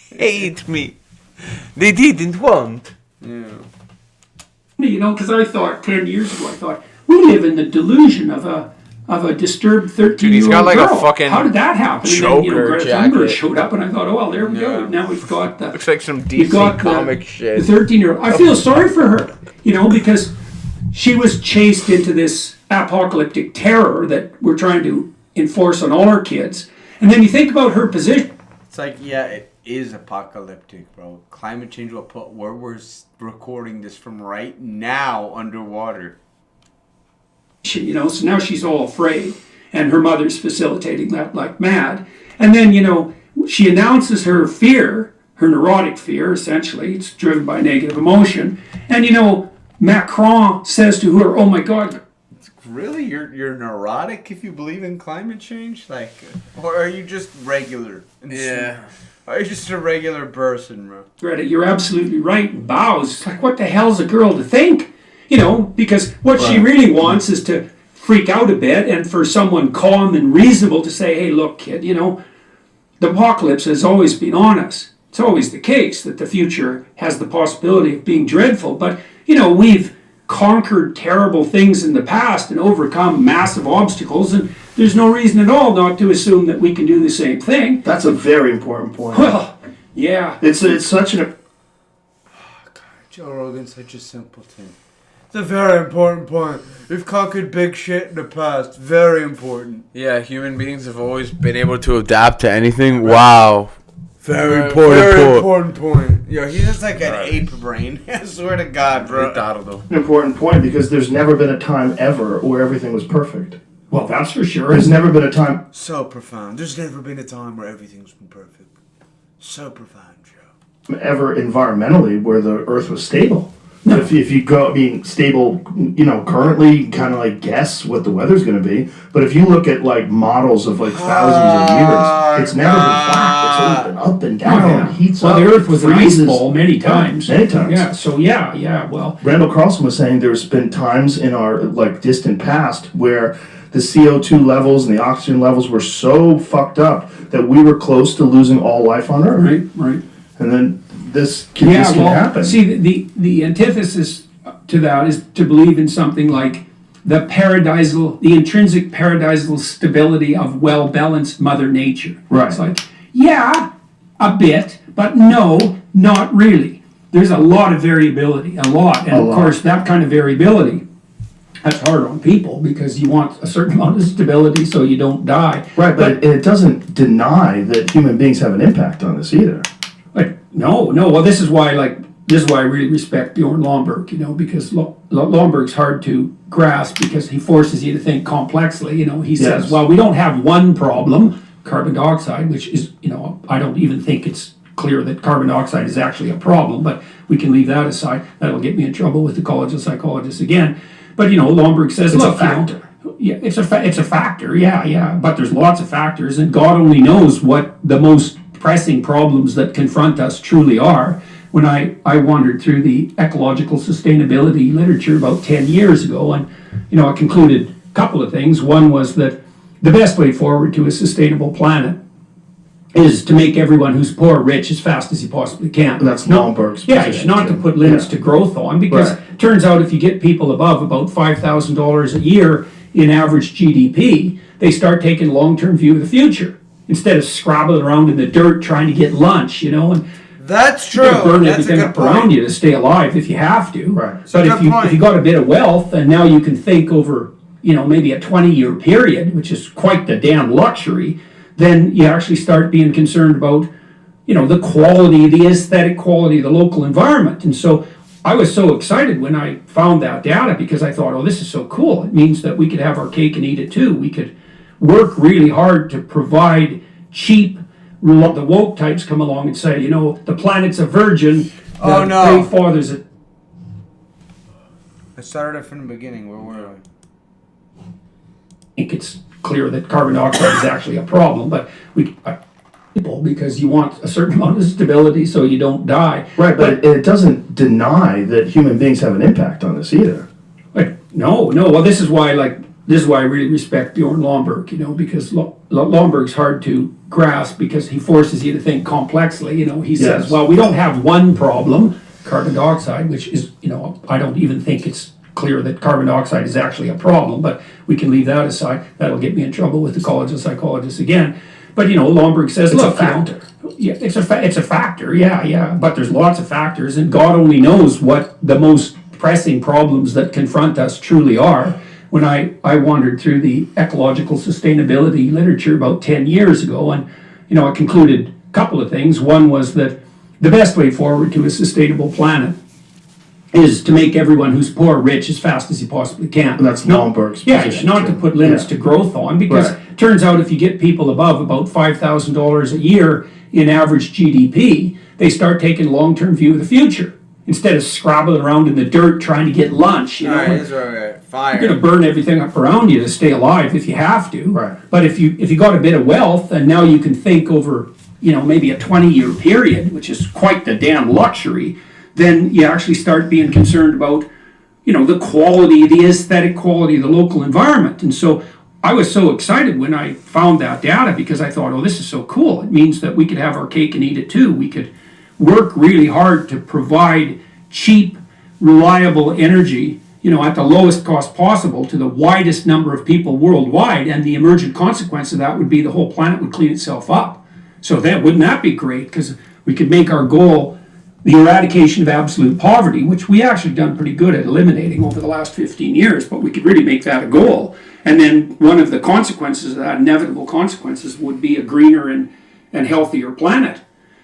hate me. They didn't want. Yeah. Because I thought 10 years ago, we live in the delusion of a disturbed 13-year-old Dude, he's got like girl. a fucking How did that happen? choker And then, Greta jacket. Thunberg showed up, and I thought, oh, well, there we go. Yeah. Now we've got the... Looks like some We've got DC comic shit. The 13-year-old. I feel sorry for her, because she was chased into this apocalyptic terror that we're trying to enforce on all our kids. And then you think about her position. It's like, yeah, it is apocalyptic, bro. Climate change will put where we're recording this from right now underwater. So now she's all afraid, and her mother's facilitating that like mad. And then, she announces her fear, her neurotic fear, essentially. It's driven by negative emotion. And, Macron says to her, oh my God. Really? You're neurotic if you believe in climate change? Like, or are you just regular? Yeah. Are you just a regular person, bro? Greta, you're absolutely right, and bows. It's like, what the hell's a girl to think? Because what she really wants is to freak out a bit and for someone calm and reasonable to say, hey, look, kid, the apocalypse has always been on us. It's always the case that the future has the possibility of being dreadful. But, we've conquered terrible things in the past and overcome massive obstacles, and there's no reason at all not to assume that we can do the same thing. That's a very important point. Well, yeah. It's such an... Joe Rogan's such a simpleton. It's a very important point. We've conquered big shit in the past. Very important. Yeah, human beings have always been able to adapt to anything. Wow. Very important point. Yo, he's just like an ape brain. I swear to God, bro. An important point because there's never been a time ever where everything was perfect. Well, that's for sure. There's never been a time... So profound. There's never been a time where everything's been perfect. So profound, Joe. ever environmentally where the Earth was stable. No. If you go, stable, currently kind of like guess what the weather's going to be. But if you look at like models of like thousands of years, it's never been flat. It's always been up and down. It heats up. Well, the Earth was an ice freezes. ball many times. Many times. Yeah. So yeah. Well, Randall Carlson was saying there's been times in our like distant past where the CO2 levels and the oxygen levels were so fucked up that we were close to losing all life on Earth. Right. And then this can happen. See, the antithesis to that is to believe in something like the intrinsic paradisal stability of well-balanced Mother Nature. Right. It's like, yeah, a bit, but no, not really. There's a lot of variability, of course, that kind of variability, that's hard on people because you want a certain amount of stability so you don't die. Right, but it doesn't deny that human beings have an impact on this either. No. Well, this is why, like, this is why I really respect Bjorn Lomborg, because Lomborg's hard to grasp because he forces you to think complexly. He says, well, we don't have one problem, carbon dioxide, which is, I don't even think it's clear that carbon dioxide is actually a problem, but we can leave that aside. That'll get me in trouble with the College of Psychologists again. But, Lomborg says, it's a factor. Yeah, it's a factor, yeah. But there's lots of factors, and God only knows what the most pressing problems that confront us truly are. When I wandered through the ecological sustainability literature about 10 years ago, and I concluded a couple of things. One was that the best way forward to a sustainable planet is to make everyone who's poor rich as fast as you possibly can. And that's Lomborg's position. Not to put limits to growth on, because it turns out if you get people above about $5,000 a year in average GDP, they start taking a long-term view of the future instead of scrabbling around in the dirt trying to get lunch, and That's true. you gotta burn That's a everything good up around point. you to stay alive if you have to. Right. But Good point. if you got a bit of wealth and now you can think over, maybe a 20-year period, which is quite the damn luxury, then you actually start being concerned about, the quality, the aesthetic quality of the local environment. And so I was so excited when I found that data because I thought, oh, this is so cool. It means that we could have our cake and eat it too. We could work really hard to provide cheap. The woke types come along and say, the planet's a virgin. Oh, the no. Great Father's a... I started from the beginning. Where were we? I think it's clear that carbon dioxide is actually a problem, but because you want a certain amount of stability so you don't die. Right, but it doesn't deny that human beings have an impact on this either. No. Well, this is why I really respect Bjorn Lomborg, because Lomborg's hard to grasp because he forces you to think complexly. He says, well, we don't have one problem, carbon dioxide, which is, I don't even think it's clear that carbon dioxide is actually a problem, but we can leave that aside. That'll get me in trouble with the College of Psychologists again. But, Lomborg says, It's look, a factor. It's a factor, yeah. But there's lots of factors, and God only knows what the most pressing problems that confront us truly are. When I wandered through the ecological sustainability literature about 10 years ago, and, I concluded a couple of things. One was that the best way forward to a sustainable planet is to make everyone who's poor rich as fast as you possibly can. And that's Lomborg's position. Not to put limits to growth on, because it turns out if you get people above about $5,000 a year in average GDP, they start taking a long-term view of the future instead of scrabbling around in the dirt trying to get lunch. Alright, that's right. Fire. You're going to burn everything up around you to stay alive if you have to. Right. But if you got a bit of wealth and now you can think over, maybe a 20-year period, which is quite the damn luxury, then you actually start being concerned about, the quality, the aesthetic quality of the local environment. And so I was so excited when I found that data because I thought, oh, this is so cool. It means that we could have our cake and eat it too. We could work really hard to provide cheap, reliable energy, at the lowest cost possible to the widest number of people worldwide. And the emergent consequence of that would be the whole planet would clean itself up. So wouldn't that be great? Because we could make our goal the eradication of absolute poverty, which we actually done pretty good at eliminating over the last 15 years, but we could really make that a goal. And then one of the consequences of that, inevitable consequences, would be a greener and healthier planet.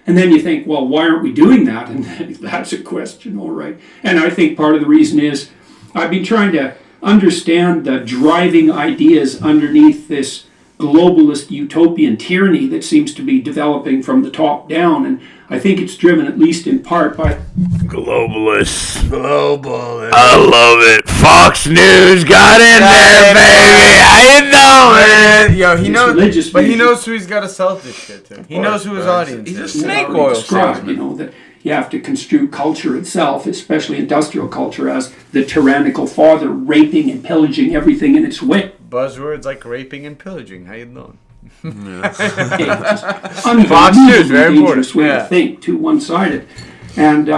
And then you think, well, why aren't we doing that? And that's a question, all right. And I think part of the reason is I've been trying to understand the driving ideas underneath this globalist utopian tyranny that seems to be developing from the top down. And I think it's driven, at least in part, by Globalists. I love it. Fox News got in there, baby. How you doing? Yo, he knows, religious but he vision. knows who he's got to sell this shit to. He knows who his audience He's a is. snake already oil described, salesman. that you have to construe culture itself, especially industrial culture, as the tyrannical father raping and pillaging everything in its way. Buzzwords like raping and pillaging. How you doing? Fox News, very dangerous important. way Yeah. to think, too one-sided, and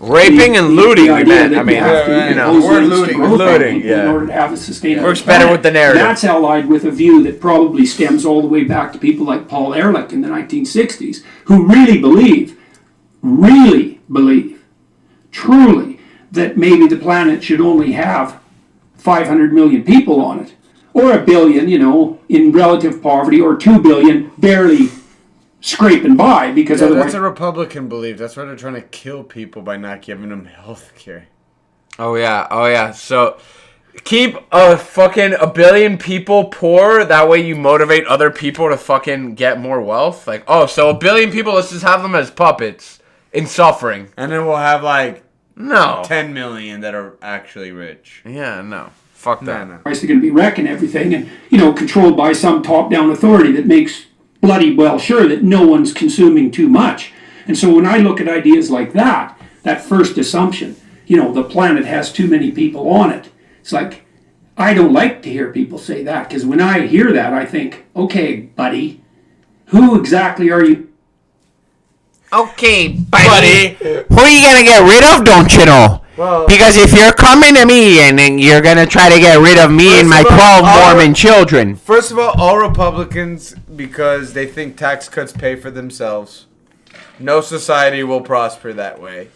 Raping and looting, the we idea meant. that I mean, you have to you know, impose word limits to looting, growth on looting, people yeah. in order to have a sustainable Works better planet. with the narrative. That's allied with a view that probably stems all the way back to people like Paul Ehrlich in the 1960s, who really believe, truly, that maybe the planet should only have 500 million people on it, or 1 billion, in relative poverty, or 2 billion barely scraping by because otherwise. That's a Republican belief. That's why they're trying to kill people by not giving them health care. Oh yeah. So keep a billion people poor. That way you motivate other people to fucking get more wealth. Like, oh, so a billion people, let's just have them as puppets in suffering. And then we'll have like No. 10 million that are actually rich. Yeah, no. Fuck that. No. They're going to be wrecking everything and, controlled by some top-down authority that makes bloody well sure that no one's consuming too much. And so when I look at ideas like that first assumption, the planet has too many people on it. It's like, I don't like to hear people say that, because when I hear that, I think, okay, buddy, who exactly are you? Okay, buddy. Who are you gonna get rid of, don't you know? Well, Because if you're coming to me and then you're gonna try to get rid of me and my 12 Mormon children. First of all Republicans, because they think tax cuts pay for themselves. No society will prosper that way.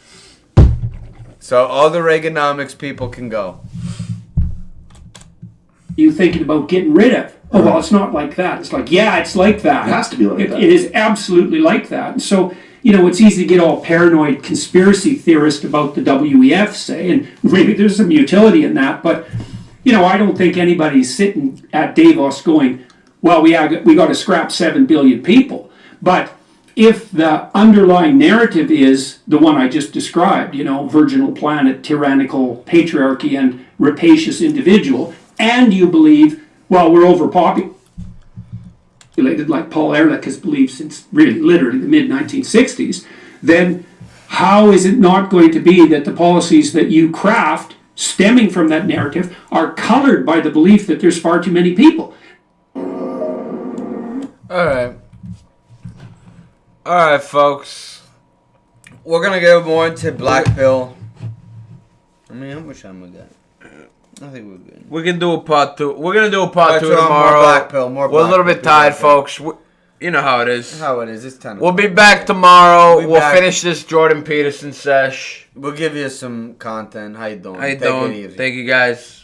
So all the Reaganomics people can go. You thinking about getting rid of? Oh, well, it's not like that. It's like, yeah, it's like that. It has to be like that. It is absolutely like that. And so, it's easy to get all paranoid conspiracy theorist about the WEF, say, and maybe there's some utility in that, but, I don't think anybody's sitting at Davos going, well, we got to scrap 7 billion people. But if the underlying narrative is the one I just described, virginal planet, tyrannical patriarchy, and rapacious individual, and you believe, well, we're overpopulated, like Paul Ehrlich has believed since really literally the mid-1960s, then how is it not going to be that the policies that you craft stemming from that narrative are colored by the belief that there's far too many people? Alright, folks. We're going to go more into Black Pill. How much time we got? I think we're good. We can do a part 2. We're gonna do a part 2 More tomorrow. Black Pill, more We're a Black little Pill, bit tired, Black Pill. folks. You know how it is. How it is. It's 10 We'll be back tomorrow. We'll be We'll back. finish this Jordan Peterson sesh. We'll give you some content. How you doing? How you Take it doing? easy. Thank you, guys.